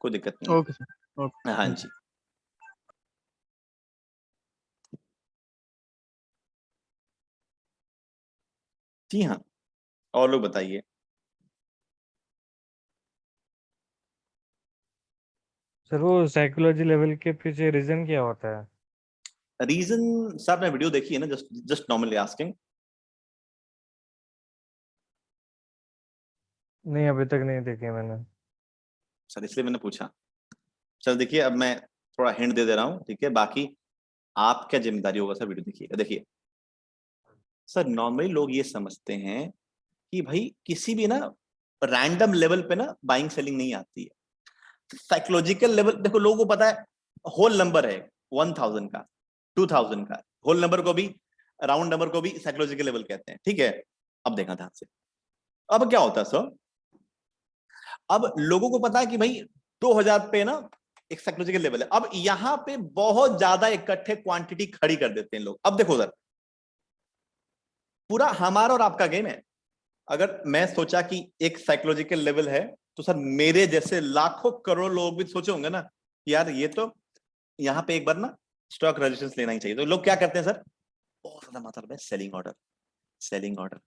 कोई दिक्कत नहीं ओके सर। ओके है। हाँ थैंक जी। जी हाँ, और लोग बताइए। सर वो साइकोलॉजी लेवल के पीछे रीजन क्या होता है? रीजन सर आपने वीडियो देखी है ना? Just just normally asking. नहीं अभी तक नहीं देखी मैंने। सर इसलिए मैंने पूछा। चल देखिए, अब मैं थोड़ा हिंट दे दे रहा हूँ। ठीक है, बाकी आप क्या जिम्मेदारी होगा सर, वीडियो देखिएगा। देखिए सर, नॉर्मली लोग ये समझते हैं कि भाई किसी भी ना रैंडम लेवल पे ना बाइंग सेलिंग नहीं आती है। साइकोलॉजिकल लेवल देखो, लोगों को पता है होल नंबर है 1000 का, 2000 का, होल नंबर को भी, राउंड नंबर को भी साइकोलॉजिकल लेवल कहते हैं। ठीक है? अब देखना ध्यान से, अब क्या होता है सर, अब लोगों को पता है कि भाई 2000 पे ना एक साइकोलॉजिकल लेवल है। अब यहां पे बहुत ज्यादा इकट्ठे क्वांटिटी खड़ी कर देते हैं लोग। अब देखो सर, पूरा हमारा और आपका गेम है। अगर मैं सोचा कि एक साइकोलॉजिकल लेवल है, तो सर मेरे जैसे लाखों करोड़ लोग भी सोचे होंगे ना, यार ये तो यहाँ पे एक बार ना स्टॉक रजिस्ट्रेशन लेना ही चाहिए। तो लोग क्या करते हैं सर, बहुत ज्यादा मात्रा में सेलिंग ऑर्डर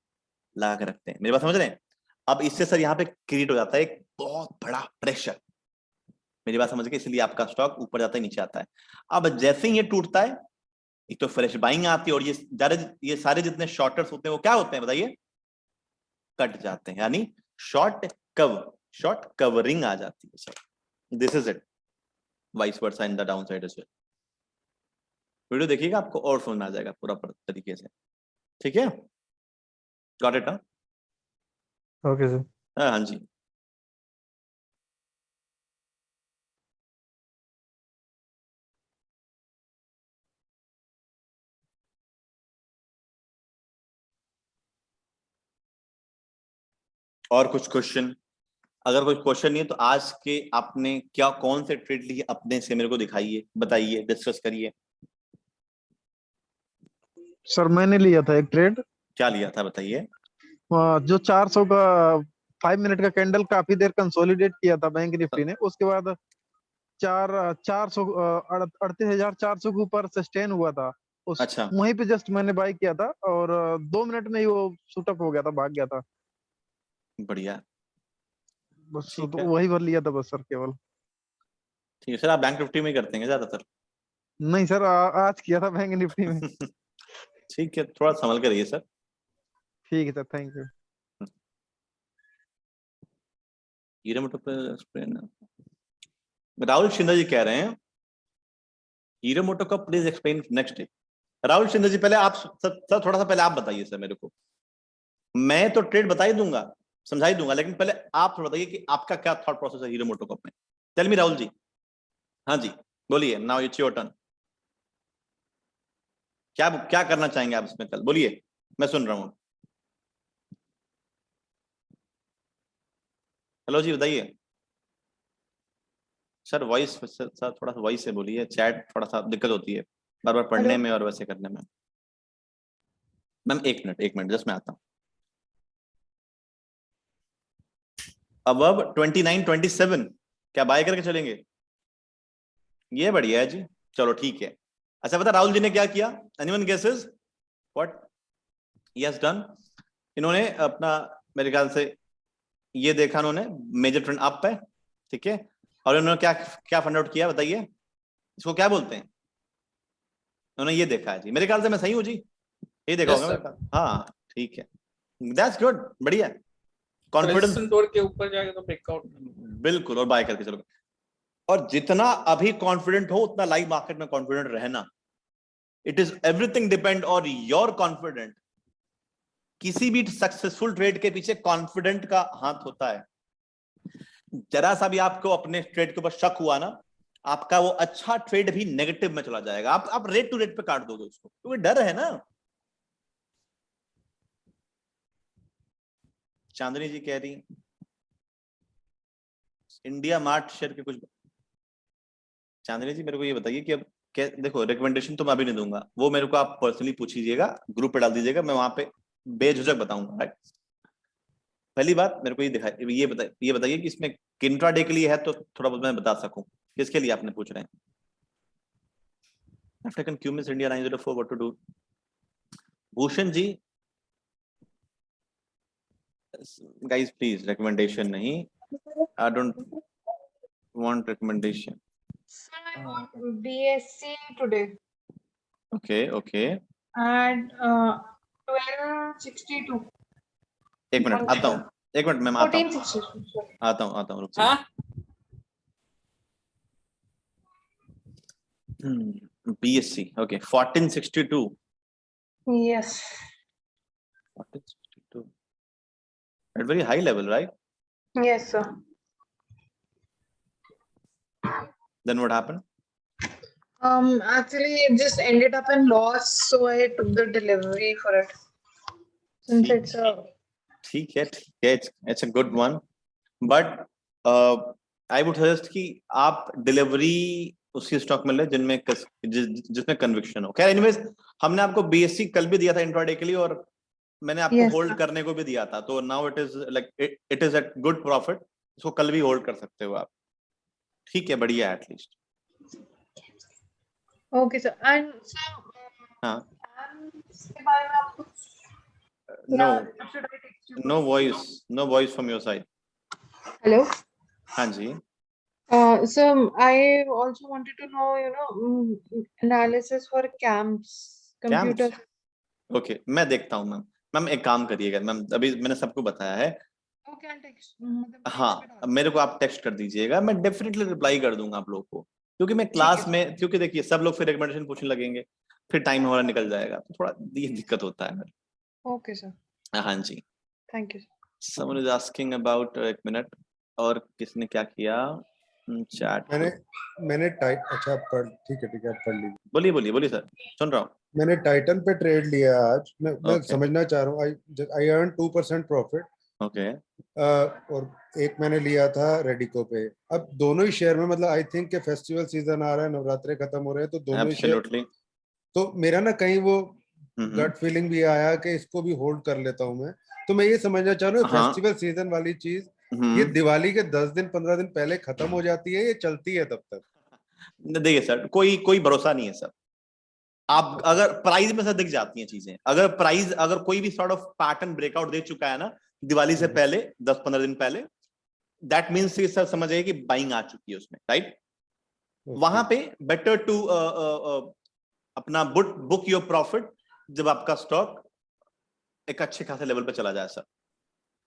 लगा के रखते हैं। मेरी बात समझ रहे हैं? अब इससे सर यहाँ पे क्रिएट हो जाता है एक बहुत बड़ा प्रेशर। मेरी बात समझ गए? इसलिए आपका स्टॉक ऊपर जाता है, नीचे आता है। अब जैसे ही ये टूटता है, एक तो फ्रेश बाइंग आती है, और ये सारे जितने शॉर्टर्स होते हैं वो क्या होते हैं बताइए? कट जाते हैं, यानी शॉर्ट कवरिंग आ जाती है sir. This is it, vice versa in the down side as well. Video देखिएगा, आपको और समझ में आ जाएगा पूरा तरीके से। ठीक है? Got it? Okay sir. हाँ जी। और कुछ क्वेश्चन? अगर कोई क्वेश्चन नहीं है तो आज के आपने क्या कौन से ट्रेड लिए अपने से मेरे को दिखाइए, बताइए, डिस्कस करिए। सर मैंने लिया था एक ट्रेड, क्या लिया था बताइए। जो 400 का 5 मिनट का कैंडल काफी देर कंसोलिडेट किया था बैंक निफ्टी ने। उसके बाद 38,400 के ऊपर सस्टेन हुआ था। उस अच्छा वहीं पे जस्ट मैंने बाई किया था और 2 मिनट में ही वो शूटअप हो गया था, भाग गया था। बढ़िया, बस ठीक तो है। वही भर लिया था बस सर केवल। ठीक है सर, आप बैंक निफ्टी में ही करते हैं ज्यादातर? नहीं सर आज किया था बैंक निफ्टी में। ठीक है, थोड़ा संभल के रहिए सर। ठीक है सर, थैंक यू। हीरो मोटो पे एक्सप्लेन, राहुल शिंदे जी कह रहे हैं हीरो मोटो का please explain next day. Rahul Shinde ji, पहले आप सर थोड़ा सा पहले आप बताइए सर मेरे को। मैं तो ट्रेड बता ही दूंगा, समझा ही दूंगा, लेकिन पहले आप थोड़ा बताइए कि आपका क्या थॉट प्रोसेस है हीरो मोटो कप में। Tell me Rahul ji. हाँ जी बोलिए, नाउ इट्स योर टर्न। क्या क्या करना चाहेंगे आप इसमें कल, बोलिए, मैं सुन रहा हूँ। हेलो जी बताइए सर। वॉइस सर थोड़ा सा वॉइस से बोलिए, चैट थोड़ा सा दिक्कत होती है बार बार पढ़ने हेलो में और वैसे करने में। मैम एक मिनट जस्ट मैं आता हूँ। अबव 29 27 क्या बाय करके चलेंगे? ये बढ़िया है जी, चलो ठीक है। अच्छा बता राहुल जी ने क्या किया? Anyone guesses what he has done? इन्होंने अपना मेरे ख्याल से ये देखा इन्होंने मेजर ट्रेंड अप है, ठीक है, और इन्होंने क्या क्या फाइंड आउट किया बताइए, इसको क्या बोलते हैं? उन्होंने ये देखा है जी, मेरे ख्याल से मैं सही हूँ जी, यही देखा Yes, होगा मेरे sir. ख्याल। हाँ ठीक है, दैट्स गुड, बढ़िया, कॉन्फिडेंस रेजिस्टेंस तोड़ के ऊपर जाएगा तो ब्रेकआउट। बिल्कुल, और बाय करके चलो। और जितना अभी कॉन्फिडेंट हो उतना लाइव मार्केट में कॉन्फिडेंट रहना। It is everything depend on your confident. किसी भी सक्सेसफुल ट्रेड के पीछे कॉन्फिडेंट का हाथ होता है। जरा सा भी आपको अपने ट्रेड के ऊपर शक हुआ ना, आपका वो अच्छा ट्रेड भी नेगेटिव में चला जाएगा। आप रेट टू रेट पे काट दोगे उसको, क्योंकि डर है ना। चांदनी जी कह रही इंडिया मार्ट शेयर के कुछ। चांदनी जी मेरे को ये बताइए कि अब देखो रिकमेंडेशन तो मैं अभी नहीं दूंगा, वो मेरे को आप पर्सनली पूछिएगा, ग्रुप पे डाल दीजिएगा, मैं वहां पे बेझिझक बताऊंगा, राइट। पहली बात मेरे को ये बताइए कि इसमें इंट्राडे के लिए है तो थोड़ा बहुत मैं बता सकूं, किसके लिए आपने पूछ रहे हैं? African Cummins India 904 what to do? Bhushan ji guys please recommendation नहीं, I don't want recommendation. BSc today Okay at 12:62. एक मिनट आता हूँ, एक मिनट मैम आता हूँ, 14:62. आता हूँ रुक जाइए। हाँ BSc okay 1462 Yes. 1462 at very high level, right? Yes, sir. Then what happened? Actually, it just ended up in loss, so I took the delivery for it. Since it's a ठीक है it's a good one, but I would suggest कि आप डिलीवरी उसी स्टॉक में ले जिनमें जिसमें कन्विक्शन हो। खैर एनीवेज, हमने आपको BSc कल भी दिया था इंट्राडे के लिए, और मैंने आपको Yes, होल्ड sir. करने को भी दिया था, तो now it is like it is at good profit, इसको कल भी होल्ड कर सकते हो आप। ठीक है, बढ़िया at least. okay, sir. And sir, हाँ इसके बारे में आपको no should I text you? No voice from your side. Hello. हाँ जी So I also wanted to know, analysis for camps, computer. Okay मैं देखता हूँ मैम। मैम एक काम करिएगा मैम, अभी मैंने सबको बताया है। Okay, I'll text. मतलब text पे हाँ डाल मेरे को आप टेक्स्ट कर दीजिएगा, मैं डेफिनेटली रिप्लाई कर दूंगा आप लोग को, क्योंकि मैं क्लास में, क्योंकि देखिए सब लोग फिर रिकमेंडेशन पूछने लगेंगे, फिर टाइम हमारा निकल जाएगा, तो थोड़ा ये दिक्कत होता है मेरे। Okay, sir. हाँ जी। Thank you, sir. Someone is asking about एक मिनट, और किसने क्या किया चैट? मैंने टाइट अच्छा पढ़ ठीक है आप पढ़ लीजिए। बोलिए सर, सुन रहा हूँ। मैंने टाइटन पे ट्रेड लिया आज। मैं Okay. समझना चाह रहा हूँ आई अर्न 2% प्रॉफिट। ओके और एक मैंने लिया था रेडिको पे। अब दोनों ही शेयर में मतलब आई थिंक के फेस्टिवल सीजन आ रहा है, नवरात्रे खत्म हो रहे हैं, तो दोनों ही शेयर, एब्सोल्युटली। तो मेरा ना कहीं वो गट फीलिंग भी आया कि इसको भी होल्ड कर लेता हूँ मैं। तो मैं ये समझना चाह रहा हूँ हाँ। फेस्टिवल सीजन वाली चीज ये दिवाली के 10 दिन 15 दिन पहले खत्म हो जाती है, ये चलती है तब तक? देखिए सर, कोई भरोसा नहीं है सर। आप अगर प्राइस में सर दिख जाती हैं चीजें, अगर कोई भी सॉर्ट ऑफ पैटर्न ब्रेकआउट दे चुका है ना दिवाली से पहले 10-15 दिन पहले, दैट मीन्स सर समझिए कि बाइंग आ चुकी है उसमें, राइट। वहां पे बेटर टू अपना बुक योर प्रॉफिट जब आपका स्टॉक एक अच्छे खासे लेवल पे चला जाए सर।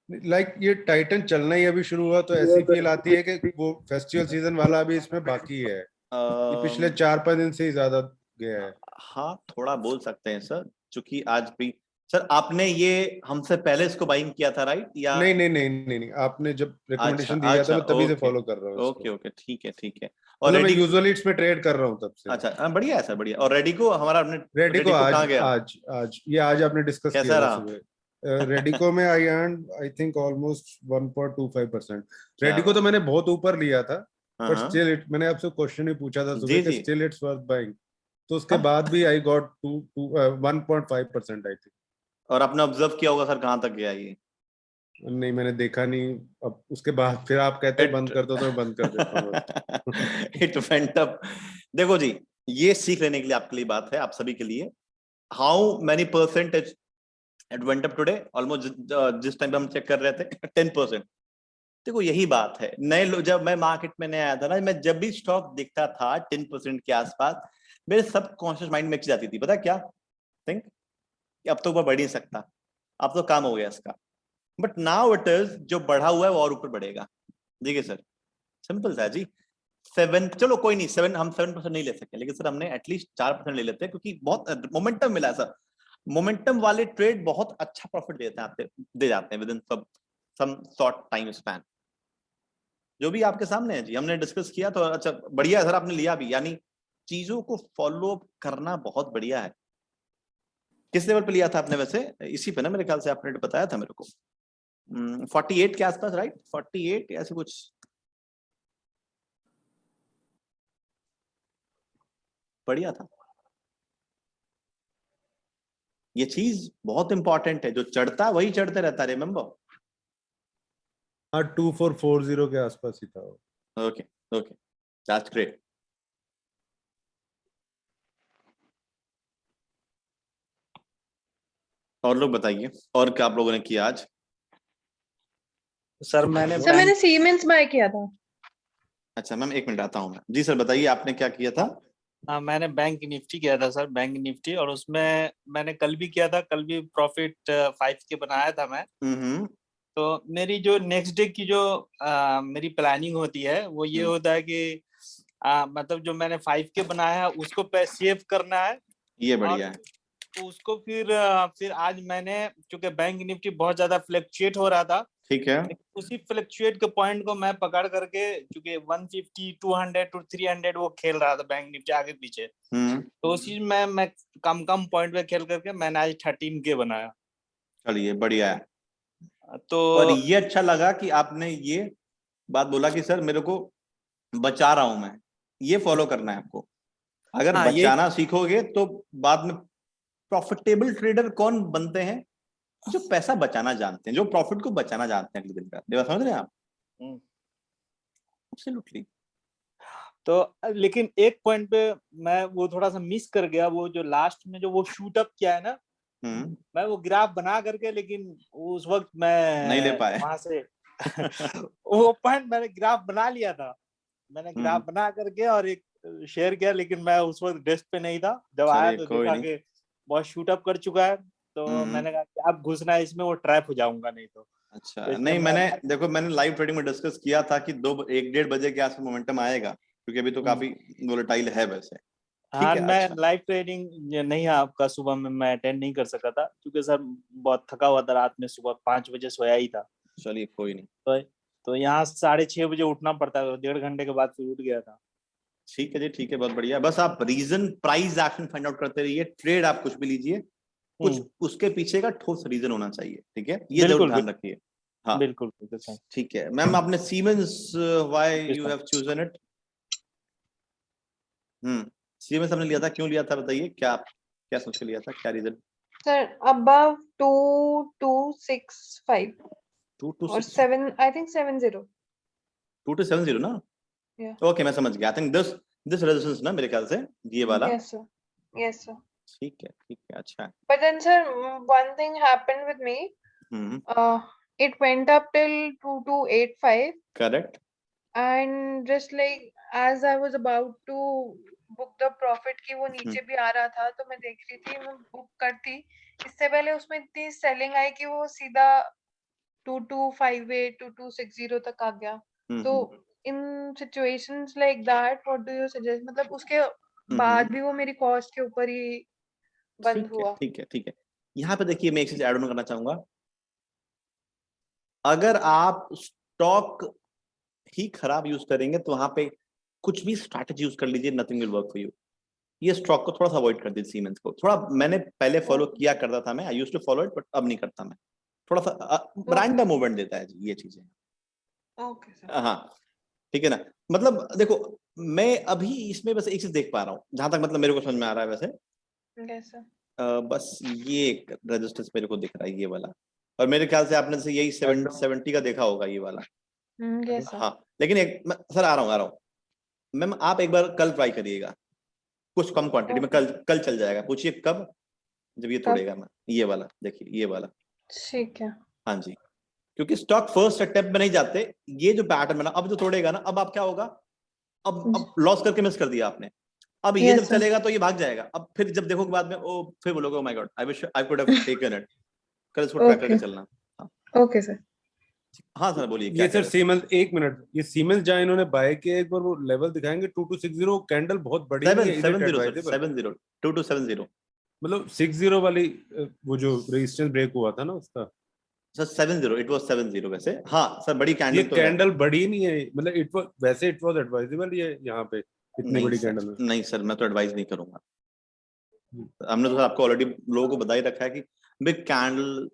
लाइक ये टाइटन चलना ही अभी शुरू हुआ, तो ऐसी फील आती है कि वो फेस्टिवल सीजन वाला अभी इसमें बाकी है। ये पिछले 4-5 दिन से ही ज्यादा गया है। हाँ थोड़ा बोल सकते हैं सर, क्योंकि आज भी सर आपने ये हमसे पहले इसको बाइंग किया था, राइट? या नहीं, आपने जब रिकमेंडेशन अच्छा, दिया था मैं तभी से ओके, फॉलो कर रहा हूँ इसको। ओके ठीक है। और मतलब मैं रेडी, यूजुअली इसमें ट्रेड कर रहा हूँ तब से। अच्छा बढ़िया है सर, बढ़िया। और रेडी को हमारा अपने रेडिको कहाँ गया? आज आपने डिस्कस कैसा किया था रहा? सुबह। रेडिको में I earn I think almost 1.25%। Radico तो मैंने बहुत ऊपर लिया था, बट स्टिल मैंने आपसे क्वेश्चन ही पूछा था सुबह कि स्टिल इट्स वर्थ बाइंग, तो उसके बाद भी आई गॉट 1.5% आई थिंक। और आपने ऑब्जर्व किया होगा सर कहाँ तक गया ये? नहीं मैंने देखा नहीं, अब उसके बाद फिर आप कहते हैं बंद कर दो तो मैं बंद कर देता हूँ। It went up. देखो जी, ये सीख लेने के लिए आपके लिए बात है, आप सभी के लिए। How many percentage it went up today? Almost जिस टाइम पे हम चेक कर रहे थे 10%। देखो यही बात है, नए लोग, जब मैं मार्केट में नया आया था ना, मैं जब भी स्टॉक दिखता था 10% के आसपास, मेरे सब कॉन्शियस माइंड में एक चीज आती थी, पता क्या? थिंक अब तो ऊपर बढ़ नहीं सकता, अब तो काम हो गया इसका। बट नाउ इट इज, जो बढ़ा हुआ है वो और ऊपर बढ़ेगा। देखिए सर, सिंपल सा जी। 7, चलो कोई नहीं, 7 हम 7% नहीं ले सकते, लेकिन सर हमने एटलीस्ट 4% ले लेते हैं, क्योंकि बहुत मोमेंटम मिला है सर। मोमेंटम वाले ट्रेड बहुत अच्छा प्रॉफिट दे जाते हैं within some short time span. जो भी आपके सामने है जी, हमने डिस्कस किया तो अच्छा बढ़िया है सर, आपने लिया भी, यानी चीजों को फॉलो करना बहुत बढ़िया है। किस लेवल पे लिया था आपने वैसे? इसी पे ना मेरे ख्याल से आपने बताया था मेरे को, 48 के आसपास, राइट? 48 ऐसे कुछ। बढ़िया था। ये चीज बहुत इंपॉर्टेंट है, जो चढ़ता है वही चढ़ते रहता है, रिमेंबर। हाँ 2440 के आसपास ही था। Okay okay, that's great. और लोग बताइए, और क्या आप लोगों ने किया आज? सर मैंने सर मैंने सीमेंस बाय किया था। अच्छा मैम, एक मिनट आता हूँ मैं जी। सर बताइए आपने क्या किया था? हाँ मैंने बैंक निफ्टी किया था सर, बैंक निफ्टी, और उसमें मैंने कल भी किया था, कल भी प्रॉफिट 5 के बनाया था मैं। तो मेरी जो नेक्स्ट डे की जो मेरी प्लानिंग होती है वो ये होता है कि मतलब जो मैंने 5 के बनाया है उसको सेव करना है। ये बढ़िया है। उसको फिर आज मैंने, चूंकि बैंक निफ्टी बहुत ज्यादा फ्लक्चुएट हो रहा था, ठीक है, उसी फ्लक्चुएट के पॉइंट को मैं पकड़ करके, चूंकि 150 200 to 300 वो खेल रहा था बैंक निफ्टी आगे पीछे, तो उसी में मैं कम पॉइंट पे खेल करके मैंने आज 13 के बनाया। चलिए बढ़िया है। तो और ये अच्छा लगा कि आपने ये बात बोला कि सर मेरे को बचा रहा हूं मैं, ये फॉलो करना है आपको। अगर बचाना सीखोगे तो बाद में प्रॉफिटेबल ट्रेडर कौन बनते हैं? जो पैसा बचाना जानते हैं, जो प्रॉफिट को बचाना जानते हैं अगले दिन का। समझ रहे हैं आप? एब्सोल्युटली। तो लेकिन एक पॉइंट पे मैं वो थोड़ा सा मिस कर गया, वो जो लास्ट में जो वो शूट अप किया है ना, मैं वो ग्राफ बना करके, लेकिन उस वक्त मैं नहीं ले पाए वहां से वो पॉइंट मैंने ग्राफ बना लिया था, मैंने ग्राफ बना करके और एक शेयर किया, लेकिन मैं उस वक्त डेस्क पे नहीं था। जब आया तो देखा कि बहुत शूट अप कर चुका है, तो मैंने कहा कि अब घुसना है इसमें, वो ट्रैप हो जाऊंगा नहीं तो। अच्छा नहीं, मैंने देखो मैंने लाइव ट्रेडिंग में डिस्कस किया था कि 1-1:30 बजे के आसपास मोमेंटम आएगा, क्योंकि अभी तो काफी वोलेटाइल है वैसे। हाँ मैं लाइव ट्रेडिंग नहीं आपका सुबह में मैं अटेंड नहीं कर सका था, क्योंकि सर बहुत थका हुआ था, रात में सुबह 5 बजे सोया ही था। चलिए कोई नहीं। तो यहाँ 6:30 बजे उठना पड़ता है, 1.5 घंटे के बाद फिर उठ गया था। ठीक है जी, ठीक है, बहुत बढ़िया। बस आप reason, price action find out करते रहिए। ट्रेड आप कुछ भी लीजिए, कुछ उसके पीछे का ठोस रीजन होना चाहिए, ठीक है? ये जरूर ध्यान रखिए। हाँ बिल्कुल ठीक है। मैम आपने siemens, why you have chosen it? Siemens हमने लिया था, क्यों लिया था बताइए? क्या सोच के लिया था, क्या रीजन? सर above 2265 और 7, I think 70. 2270 ना? ओके मैं समझ गया। आई थिंक दिस रेजिस्टेंस ना, मेरे ख्याल से ये वाला। Yes sir. Yes sir. ठीक है, अच्छा है। But then sir, one thing happened with me. It went up till 2285. Correct. And just like as I was about to book the profit कि वो नीचे भी आ रहा था, तो मैं देख रही थी, मैं बुक करती, इससे पहले उसमें इतनी सेलिंग आई कि वो सीधा 2258 2260 तक आ गया। तो in situations like that what do you suggest? मतलब उसके बाद भी वो मेरी कॉस्ट के ऊपर ही बंद हुआ। ठीक है। यहाँ पे देखिए, मैं एक चीज ऐड ऑन करना चाहूंगा। अगर आप स्टॉक ही खराब यूज करेंगे तो वहां पे कुछ भी स्ट्रैटेजी यूज कर लीजिए, nothing will work for you. ये स्टॉक को थोड़ा सा अवॉइड कर दीजिए। सीमेंस को थोड़ा मैंने पहले फॉलो किया करता था मैं, I used to follow it, but अब नहीं करता मैं। थोड़ा सा रैंडम मूवमेंट देता है जी ये चीजें। Okay sir. हाँ ठीक है ना। मतलब देखो, मैं अभी इसमें बस एक चीज देख पा रहा हूँ, जहां तक मतलब मेरे को समझ में आ रहा है वैसे। कैसा? बस ये एक रेजिस्टेंस मेरे को दिख रहा है, ये वाला, और मेरे ख्याल से आपने से यही 70 का देखा होगा ये वाला। yes sir. हाँ लेकिन सर आ रहा हूँ मैम, आप एक बार कल ट्राई करिएगा कुछ कम क्वांटिटी में, कल चल जाएगा। पूछिए कब, जब ये तोड़ेगा मैं, ये वाला देखिए, ये वाला। ठीक है। हाँ जी, क्योंकि स्टॉक फर्स्ट अटेम्प्ट में नहीं जाते। ये जो पैटर्न बना, अब जो तोड़ेगा ना, अब आप क्या होगा, अब लॉस करके मिस कर दिया आपने। अब ये जब चलेगा तो ये भाग जाएगा। अब फिर जब देखोगे बाद में, ओ फिर बोलोगे oh my God, I wish I could have taken it. कल इसको ट्रैक करके चलना। Okay sir. हाँ सर बोलिए। ये सर सीमेंस, एक मिनट, ये सीमेंस जहां इन्होंने बाय किया, एक बार वो लेवल दिखाएंगे 2260, कैंडल बहुत बड़ी है। 70 2270 मतलब 60 वाली वो जो रेजिस्टेंस ब्रेक हुआ था ना उसका सर 70, इट वाज 70 वैसे। हाँ सर बड़ी कैंडल ये तो कैंडल बड़ी नहीं है, मतलब इट वाज, वैसे इट वाज एडवाइजेबल ये यहाँ पे इतनी बड़ी कैंडल। नहीं सर मैं तो एडवाइस नहीं करूंगा। हमने तो आपको ऑलरेडी लोगों को बता ही रखा है कि बिग कैंडल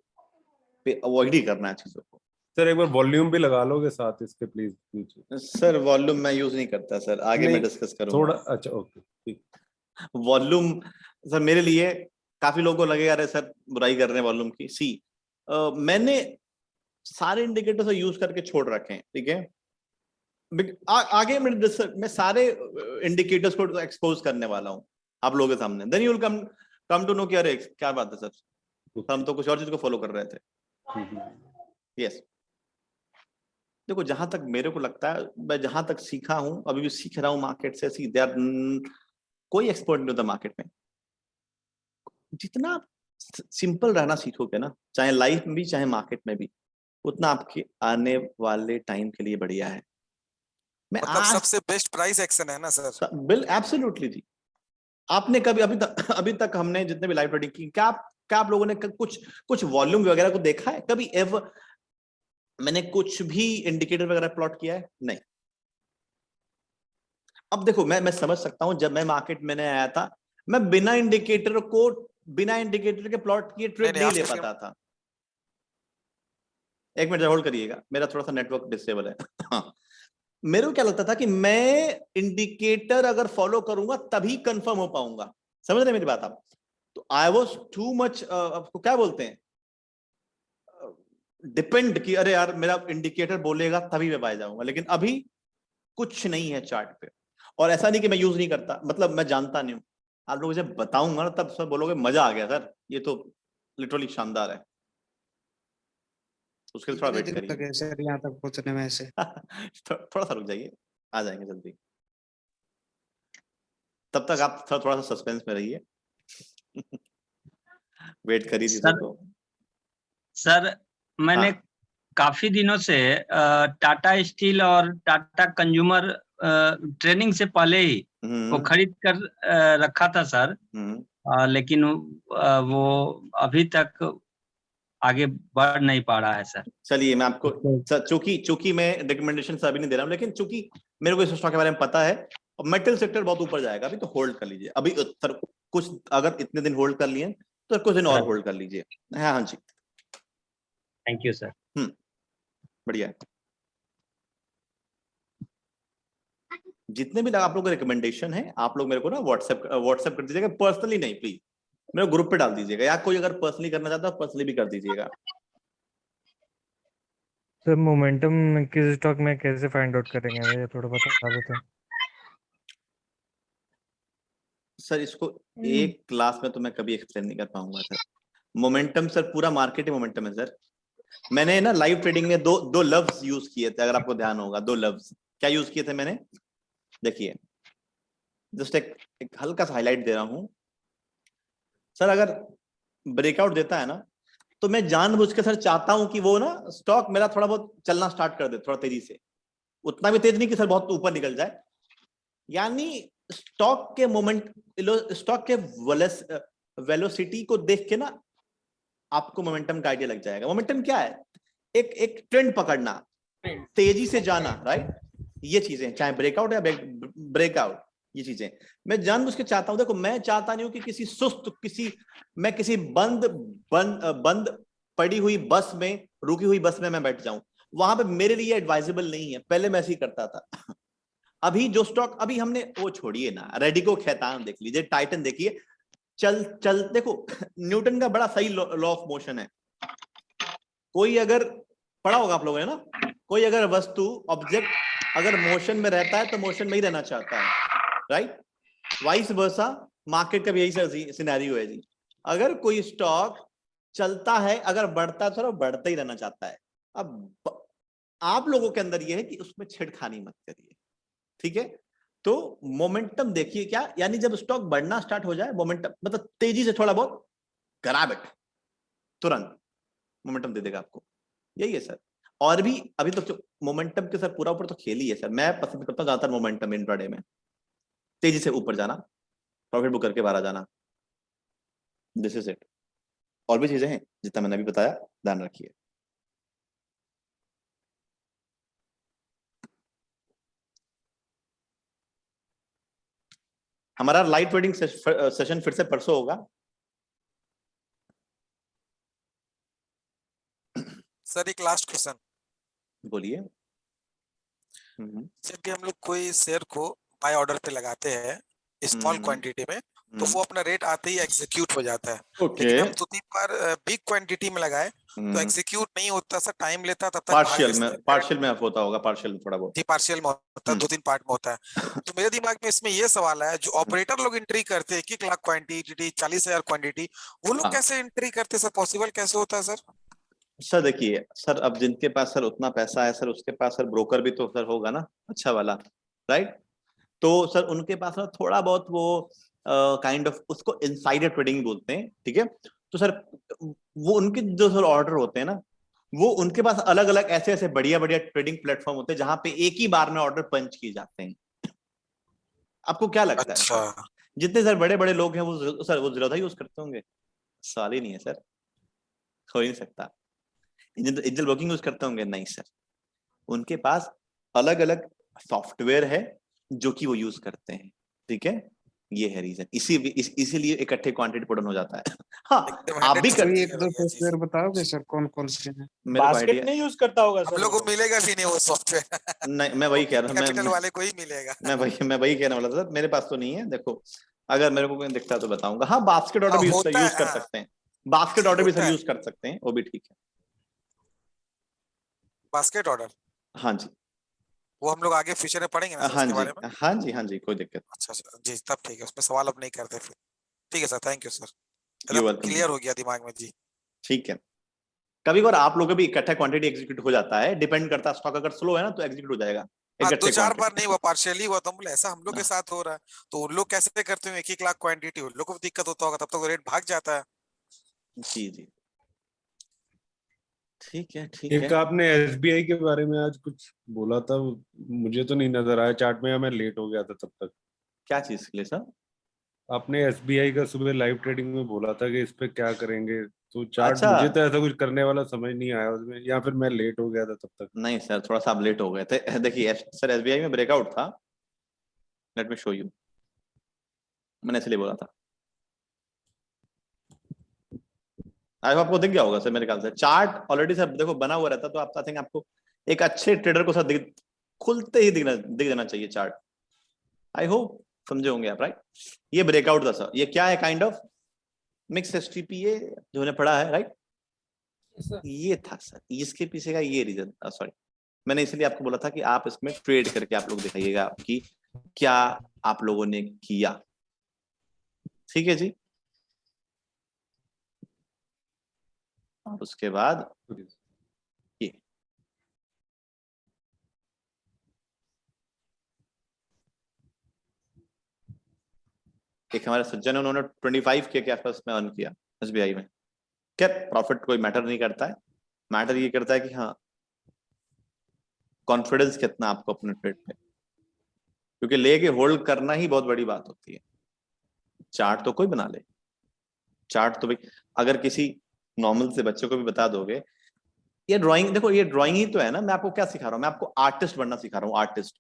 पे अवॉइड ही करना है चीजों को। सर एक बार वॉल्यूम भी लगा लोगे साथ इसके प्लीज नीचे। सर वॉल्यूम मैं यूज नहीं करता सर, आगे मैं डिस्कस करूंगा थोड़ा। अच्छा ओके ठीक। वॉल्यूम सर मेरे लिए, काफी लोगों को लगेगा अरे सर बुराई कर रहे हैं वॉल्यूम की। सी मैंने सारे इंडिकेटर्स यूज करके छोड़ रखे हैं, ठीक है। आगे मैं सारे इंडिकेटर्स को एक्सपोज करने वाला हूं आप लोगों के सामने। Then you will come to know कि अरे क्या बात है सर, हम तो कुछ और चीज को फॉलो कर रहे थे। यस देखो, जहां तक मेरे को लगता है, मैं जहां तक सीखा हूं, अभी भी सीख रहा हूं मार्केट से। कोई एक्सपर्ट नहीं होता मार्केट में। जितना सिंपल रहना सीखोगे ना, चाहे लाइफ में भी चाहे मार्केट में भी, उतना आपके आने वाले टाइम के लिए बढ़िया है। मैं मतलब सबसे बेस्ट प्राइस एक्शन है ना सर? बिल एब्सोल्युटली जी। आपने कभी अभी तक हमने जितने भी लाइव ट्रेडिंग की, क्या आप लोगों ने कुछ वॉल्यूम वगैरह को देखा है कभी? एवर मैंने कुछ भी इंडिकेटर वगैरह प्लॉट किया है? नहीं। अब देखो, मैं समझ सकता हूं, जब मैं मार्केट में आया था, मैं बिना इंडिकेटर के प्लॉट किए ट्रेड नहीं ले पाता था। एक मिनट होल्ड करिएगा, मेरा थोड़ा सा नेटवर्क डिसेबल है। हाँ, मेरे को क्या लगता था कि मैं इंडिकेटर अगर फॉलो करूंगा तभी कंफर्म हो पाऊंगा। समझ रहे मेरी बात आप? तो आई वॉज टू मच, आपको क्या बोलते हैं, डिपेंड कि अरे यार मेरा इंडिकेटर बोलेगा तभी मैं बाय जाऊंगा। लेकिन अभी कुछ नहीं है चार्ट पे। और ऐसा नहीं कि मैं यूज नहीं करता, मतलब मैं जानता नहीं हूं। आप लोग जब बताऊंगा ना तब सब बोलोगे मजा आ गया सर, ये तो लिटरली शानदार है। उसके लिए थोड़ा वेट करिए सर, यहाँ तक पहुंचने में ऐसे। थोड़ा सा रुक जाइए, आ जाएंगे जल्दी। तब तक आप थोड़ा सा सस्पेंस में रहिए। वेट करिए सर, तो सर मैंने काफी दिनों से टाटा स्टील और टाटा कंज्यूमर ट्रेनिंग से पहले ही वो खरीद कर रखा था सर। लेकिन वो अभी तक आगे बढ़ नहीं पा रहा है सर। चलिए मैं आपको, चूंकि मैं रिकमेंडेशन अभी नहीं दे रहा हूँ, लेकिन चूंकि मेरे को इस स्टॉक के बारे में पता है, और मेटल सेक्टर बहुत ऊपर जाएगा अभी, तो होल्ड कर लीजिए अभी सर। कुछ अगर इतने दिन होल्ड कर लिए तो कुछ दिन और होल्ड कर लीजिए। हाँ जी, थैंक यू सर। बढ़िया है। जितने भी आप लोगों के रिकमेंडेशन है, आप लोग मेरे को ना व्हाट्सएप कर दीजिएगा, पर्सनली नहीं, प्लीज मेरे ग्रुप पे डाल दीजिएगा, या कोई अगर पर्सनली करना चाहता है पर्सनली भी कर दीजिएगा। सर मोमेंटम किस स्टॉक में कैसे फाइंड आउट करेंगे, मुझे थोड़ा बता देते। सर इसको एक क्लास में तो मैं कभी एक्सप्लेन नहीं कर पाऊंगा सर। मोमेंटम सर पूरा मार्केट ही मोमेंटम है सर। मैंने ना लाइव ट्रेडिंग में दो लफ्ज यूज किए थे, अगर आपको ध्यान होगा। दो लफ्ज क्या यूज किए थे मैंने, देखिए जस्ट एक हल्का सा हाईलाइट दे रहा हूं सर। अगर ब्रेकआउट देता है ना, तो मैं जानबूझ के सर चाहता हूं कि वो ना स्टॉक मेरा थोड़ा बहुत चलना स्टार्ट कर दे, थोड़ा तेजी से। उतना भी तेज नहीं कि सर बहुत ऊपर निकल जाए। यानी स्टॉक के मोमेंट, स्टॉक के वेलोसिटी को देख के ना आपको मोमेंटम का आइडिया लग जाएगा। मोमेंटम क्या है? एक ट्रेंड पकड़ना, तेजी से जाना, राइट। ये चीजें, चाहे ब्रेकआउट या ब्रेकआउट, ये चीजें मैं जानबूझ के चाहता हूं। देखो, मैं चाहता नहीं हूं कि किसी सुस्त, मैं किसी बंद पड़ी हुई बस में, रुकी हुई बस में मैं बैठ जाऊं। वहां पे मेरे लिए एडवाइजेबल नहीं है। पहले मैं ऐसे ही करता था। अभी जो स्टॉक, अभी हमने वो छोड़िए ना, रेडिको खैतान देख लीजिए, टाइटन देखिए, चल देखो न्यूटन का बड़ा सही लॉ ऑफ मोशन है। कोई अगर पढ़ा होगा आप लोगों ने ना, कोई अगर वस्तु ऑब्जेक्ट अगर मोशन में रहता है तो मोशन में ही रहना चाहता है, राइट? वाइस वर्सा मार्केट का भी यही सिनेरियो है जी। अगर कोई स्टॉक चलता है, अगर बढ़ता है तो बढ़ता ही रहना चाहता है। अब आप लोगों के अंदर यह है कि उसमें छेड़खानी मत करिए, ठीक है? तो मोमेंटम देखिए क्या, यानी जब स्टॉक बढ़ना स्टार्ट हो जाए, मोमेंटम मतलब तेजी से थोड़ा बहुत ग्रैब इट, तुरंत मोमेंटम दे देगा आपको। यही है सर। और भी अभी तो मोमेंटम के सर पूरा ऊपर तो खेल ही है सर। मैं पसंद करता हूं ज्यादातर मोमेंटम इंट्राडे में, तेजी से ऊपर जाना, प्रॉफिट बुक करके बाहर आ जाना। This is it. और भी चीजें हैं जितना मैंने अभी बताया, ध्यान रखिए। हमारा लाइव ट्रेडिंग सेशन फिर से परसों होगा। सर एक लास्ट क्वेश्चन, बोलिए। जब भी हम लोग कोई शेयर को बाय ऑर्डर पे लगाते हैं स्मॉल क्वांटिटी में, तो वो अपना रेट आते ही एग्जीक्यूट हो जाता है। लेकिन हम 2-3 बार बिग क्वांटिटी में लगाए तो एग्जीक्यूट नहीं होता सर, टाइम लेता, तब तक पार्शियल में होता होगा, पार्शियल थोड़ा बहुत। जी पार्शियल में होता है, 2-3 पार्ट में होता है। तो मेरे दिमाग में इसमें ये सवाल है, जो ऑपरेटर लोग एंट्री करते हैं 1 लाख क्वांटिटी, 40,000 क्वांटिटी, वो लोग कैसे एंट्री करते सर? पॉसिबल कैसे होता है सर? सर देखिए सर, अब जिनके पास सर उतना पैसा है सर, उसके पास सर ब्रोकर भी तो सर होगा ना अच्छा वाला, राइट? तो सर उनके पास ना थोड़ा बहुत वो काइंड ऑफ उसको इनसाइडर ट्रेडिंग बोलते हैं, ठीक है? तो सर वो उनके जो सर ऑर्डर होते हैं ना, वो उनके पास अलग अलग ऐसे ऐसे बढ़िया बढ़िया ट्रेडिंग प्लेटफॉर्म होते हैं जहां पे एक ही बार में ऑर्डर पंच किए जाते हैं। आपको क्या लगता है जितने सर बड़े बड़े लोग हैं वो सर वो ज़्यादा यूज करते होंगे? सवाल ही नहीं है सर, हो ही नहीं सकता। इंजल ब्रोकिंग यूज करते होंगे? नहीं सर, उनके पास अलग अलग सॉफ्टवेयर है जो कि वो यूज करते हैं, ठीक है? ये है रीजन, इसीलिए इकट्ठे क्वांटिटी पुट हो जाता है। हाँ, आप भी कोई एक दो सॉफ्टवेयर बताओगे सर कौन कौन से हैं? बास्केट नहीं यूज करता होगा सर? हम लोग को मिलेगा भी नहीं वो सॉफ्टवेयर। नहीं, मैं वही कह रहा हूँ, कैपिटल वाले को ही मिलेगा। मैं वही कहने वाला था, मेरे पास तो नहीं है। देखो अगर मेरे को कोई दिखता है तो बताऊंगा। हाँ, बास्केट ऑर्डर भी यूज कर सकते हैं, बास्केट ऑर्डर भी सर यूज कर सकते हैं, वो भी ठीक है। बास्केट ऑर्डर, हाँ जी, वो हम लोग आगे फ्यूचर में पढ़ेंगे ना हाँ इसके जी, बारे में? हाँ जी, कोई दिक्कत। अच्छा जी, तब ठीक है, उसमें सवाल अब नहीं करते फिर। ठीक है sir, thank you sir, welcome. Clear हो गया दिमाग में जी। ठीक है। कभी कभार आप लोगों का भी इकट्ठा क्वांटिटी एग्जीक्यूट हो जाता है, डिपेंड करता है, स्टॉक अगर स्लो है ना तो एग्जीक्यूट हो जाएगा। 2-4 बार नहीं हुआ, पार्शियली हुआ, तो बोले ऐसा हम लोग के साथ हो रहा है, तो उन लोग कैसे करते हैं 1 लाख क्वांटिटी, उन लोग को दिक्कत होता होगा, तब तक रेट भाग जाता है। जी जी, ठीक है ठीक एक है। आपने एसबीआई के बारे में आज कुछ बोला था, मुझे तो नहीं नजर आया चार्ट में, या मैं लेट हो गया था तब तक। क्या चीज के लिए सर? आपने एसबीआई का सुबह लाइव ट्रेडिंग में बोला था कि इस पे क्या करेंगे, तो चार्ट अच्छा, मुझे तो ऐसा कुछ करने वाला समझ नहीं आया उसमें, या फिर मैं लेट हो गया था तब तक। नहीं सर, थोड़ा सा आप लेट हो गए थे। देखिए सर, एसबीआई में ब्रेकआउट था, लेट मी शो यू, मैंने इसलिए बोला था। आज आपको दिख गया होगा सर मेरे ख्याल से, चार्ट ऑलरेडी सर देखो बना हुआ रहता, तो आप आई थिंक आपको एक अच्छे ट्रेडर को सर खुलते ही दिख देना चाहिए चार्ट। आई होप समझे होंगे आप, राइट? ये ब्रेकआउट था सर, ये क्या है, काइंड ऑफ मिक्स एसटीपीए जो ने पढ़ा है, राइट? ये था सर, इसके पीछे का ये रीजन था। सॉरी, मैंने इसलिए आपको बोला था कि आप इसमें ट्रेड करके आप लोग दिखाइएगा कि क्या आप लोगों ने किया। ठीक है जी, और उसके बाद ये एक हमारे सज्जन है, उन्होंने 25 के आसपास में अर्न किया एसबीआई में। क्या प्रॉफिट कोई मैटर नहीं करता है, मैटर ये करता है कि हाँ कॉन्फिडेंस कितना आपको अपने ट्रेड पे, क्योंकि लेके होल्ड करना ही बहुत बड़ी बात होती है। चार्ट तो कोई बना ले, चार्ट तो भाई अगर किसी नॉर्मल से बच्चे को भी बता दोगे, ये ड्राइंग देखो, ये ड्राइंग ही तो है ना। मैं आपको क्या सिखा रहा हूं? मैं आपको आर्टिस्ट बनना सिखा रहा हूं, आर्टिस्ट।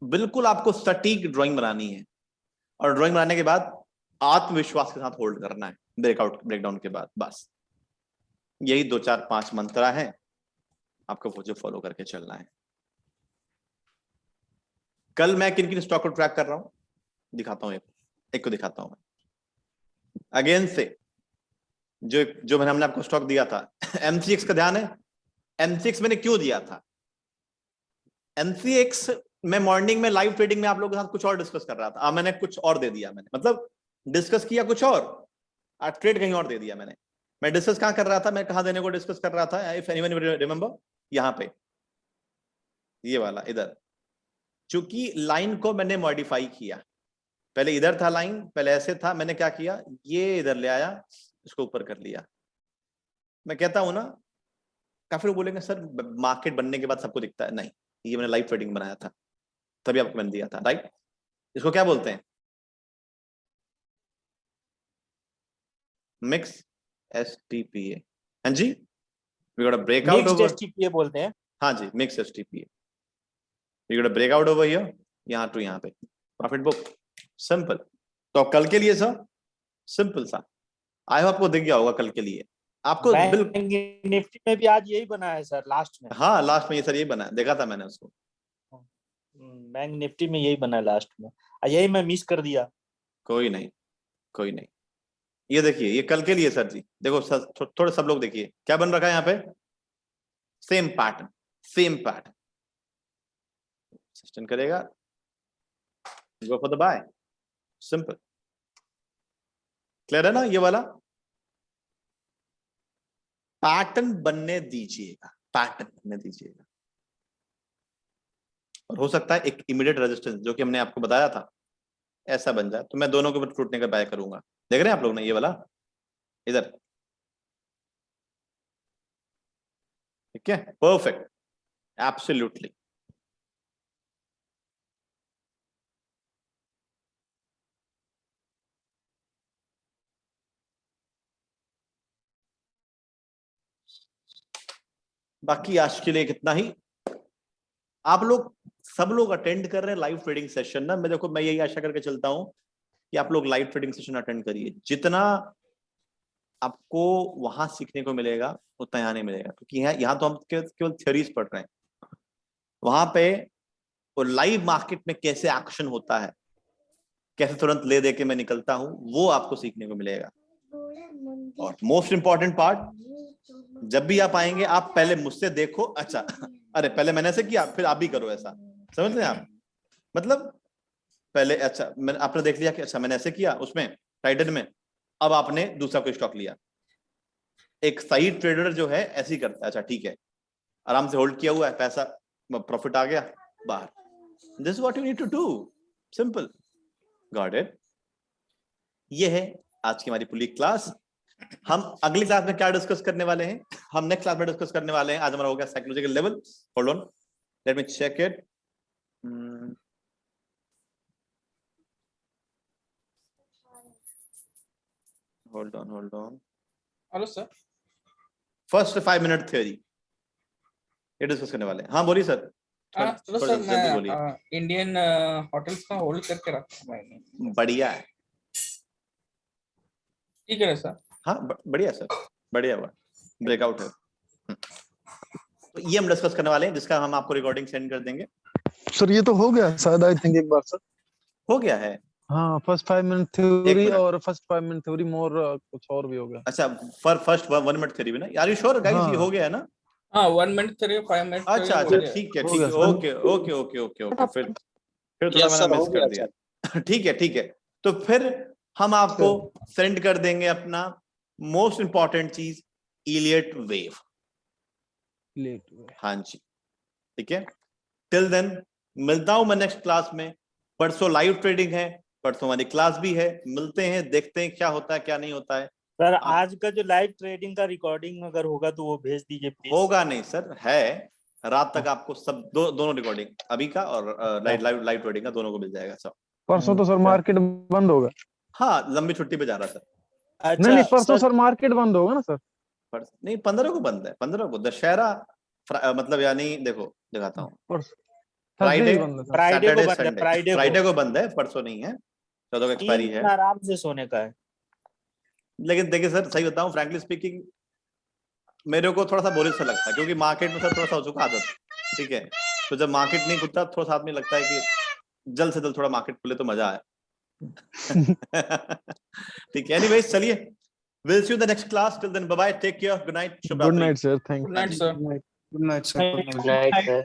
बिल्कुल आपको सटीक ड्राइंग बनानी है, और ड्राइंग बनाने के बाद आत्मविश्वास के साथ होल्ड करना है ब्रेकडाउन के बाद। बस यही 2-4-5 मंत्रा है, आपको वो जो फॉलो करके चलना है। कल मैं किन किन स्टॉक को ट्रैक कर रहा हूं दिखाता हूं, एक को दिखाता हूं मैं। अगेन से जो हमने आपको स्टॉक दिया था MCX का ध्यान है। MCX मैंने क्यों दिया था? MCX मैं मॉर्निंग में लाइव ट्रेडिंग में आप लोगों के साथ कुछ और डिस्कस कर रहा था, अब मैंने कुछ और दे दिया, मैंने मतलब डिस्कस किया कुछ और, ट्रेड कहीं और दे दिया मैंने। मैं डिस्कस कहाँ कर रहा था, मैं कहाँ देने को डिस्कस कर रहा था, इफ एनीवन रिमेंबर, यहाँ पे ये वाला इधर, चूंकि लाइन को मैंने मॉडिफाई किया, पहले इधर था लाइन, पहले ऐसे था, मैंने क्या किया, ये इधर ले आया, इसको ऊपर कर लिया। मैं कहता हूं ना, काफी लोग बोलेंगे सर मार्केट बनने के बाद सबको दिखता है, नहीं, ये मैंने लाइव ट्रेडिंग बनाया था तभी आपको मैंने दिया था, राइट। इसको क्या बोलते हैं? Mix STPA। हाँ जी, we got a breakout over, STPA बोलते हैं। हाँ जी, mix STPA। We got a breakout over here, यहाँ टू यहाँ पे, प्रॉफिट बुक, सिंपल। तो कल के लिए सर सिंपल सा, आई होप आपको दिख गया होगा कल के लिए आपको। बैंक निफ्टी में भी आज यही बना है सर, लास्ट में। हाँ लास्ट में ये सर यही बना है, देखा था मैंने उसको। बैंक निफ्टी में यही बना है लास्ट में, यही मैं मिस कर दिया। कोई नहीं, कोई नहीं, ये देखिए ये कल के लिए सर जी, देखो सर थोड़े सब लोग देखिए क्या बन रखा है यहाँ पे, same pattern, same pattern sustain करेगा, go for the buy, simple. Clear है ना? ये वाला पैटर्न बनने दीजिएगा, पैटर्न बनने दीजिएगा, और हो सकता है एक इमीडिएट रेजिस्टेंस जो कि हमने आपको बताया था ऐसा बन जाए, तो मैं दोनों के ऊपर टूटने का बाय करूंगा। देख रहे हैं आप लोग ने ये वाला इधर, ठीक है, परफेक्ट, एब्सोल्युटली। बाकी आज के लिए कितना ही, आप लोग सब लोग अटेंड कर रहे हैं लाइव ट्रेडिंग सेशन ना, मैं देखो मैं यही आशा करके चलता हूं कि आप लोग लाइव ट्रेडिंग सेशन अटेंड करिए, जितना आपको वहां सीखने को मिलेगा उतना यहाँ नहीं मिलेगा, क्योंकि यहाँ तो हम केवल थ्योरीज पढ़ रहे हैं, वहां पे वो लाइव मार्केट में कैसे एक्शन होता है, कैसे तुरंत ले दे के मैं निकलता हूं, वो आपको सीखने को मिलेगा। और मोस्ट इंपॉर्टेंट पार्ट, जब भी आप आएंगे आप पहले मुझसे देखो, अच्छा अरे पहले मैंने ऐसे किया फिर आप भी करो, ऐसा समझ रहे हैं आप, मतलब पहले अच्छा मैंने आपने देख लिया कि अच्छा मैंने ऐसे किया उसमें टाइटन में, अब आपने दूसरा कोई स्टॉक लिया, एक सही ट्रेडर जो है ऐसे ही करता है, अच्छा ठीक है आराम से होल्ड किया हुआ है, पैसा प्रॉफिट आ गया बाहर, this is what you need to do, simple, got it. ये है आज की हमारी पूरी क्लास। हम अगली क्लास में क्या डिस्कस करने वाले हैं, हम नेक्स्ट क्लास में डिस्कस करने वाले हैं, आज हमारा हो गया psychological level, hold on let me check it, hold on, hello sir, first 5 minute theory ये डिस्कस करने वाले हैं। हाँ बोलिए सर। चलो सर, मैं इंडियन होटल्स का होल्ड करके रखा हूं। बढ़िया है, ठीक है सर। हाँ बढ़िया सर, बढ़िया हुआ, ब्रेकआउट है, तो ये हम डिस्कस करने वाले हैं, जिसका हम आपको रिकॉर्डिंग सेंड कर देंगे। सर ये तो हो गया शायद, आई थिंक एक बार सर हो गया है, हाँ, फर्स्ट 5 मिनट थ्योरी और फर्स्ट 5 मिनट थ्योरी मोर कुछ और भी हो गया। अच्छा फर्स्ट 1 मिनट थ्योरी भी ना, आर यू श्योर गाइस, ये हो गया है ना? हाँ 1 मिनट थ्योरी 5 मिनट, अच्छा ठीक है, ओके, फिर थोड़ा मैंने मिस कर दिया, ठीक है, तो फिर हम आपको सेंड कर देंगे अपना मोस्ट इंपॉर्टेंट चीज, इलियट वेव। हाँ जी ठीक है, टिल देन मिलता हूं मैं नेक्स्ट क्लास में, परसों लाइव ट्रेडिंग है, परसों हमारी क्लास भी है, मिलते हैं, देखते हैं क्या होता है क्या नहीं होता है। सर आज का जो लाइव ट्रेडिंग का रिकॉर्डिंग अगर होगा तो वो भेज दीजिए प्लीज। होगा नहीं सर, है रात तक आपको सब दोनों रिकॉर्डिंग, अभी का और लाइव ट्रेडिंग का दोनों को मिल जाएगा सब। परसों तो सर मार्केट बंद होगा। हाँ लंबी छुट्टी पे जा रहा सर। अच्छा, नहीं परसों सर मार्केट बंद होगा ना सर? नहीं 15 को बंद है, 15 को दशहरा, मतलब यानी देखो दिखाता हूँ, फ्राइडे को बंद है, परसों नहीं है, 14 को एक्सपायरी है, आराम से सोने का है। लेकिन देखिए सर सही बताऊं फ्रैंकली स्पीकिंग, मेरे को थोड़ा सा बोरिंग सा लगता है, क्योंकि मार्केट में सर थोड़ा सा हो चुका आदत, ठीक है, तो जब मार्केट नहीं खुलता थोड़ा सा आदमी लगता है कि जल्द से जल्द थोड़ा मार्केट खुले तो मजा आए। ठीक है, एनीवेज चलिए We'll see you in the next class. Till then, bye bye. Take care. Good night. Good night, sir. Thank you. Good night, sir. Good night, sir. Good night, sir.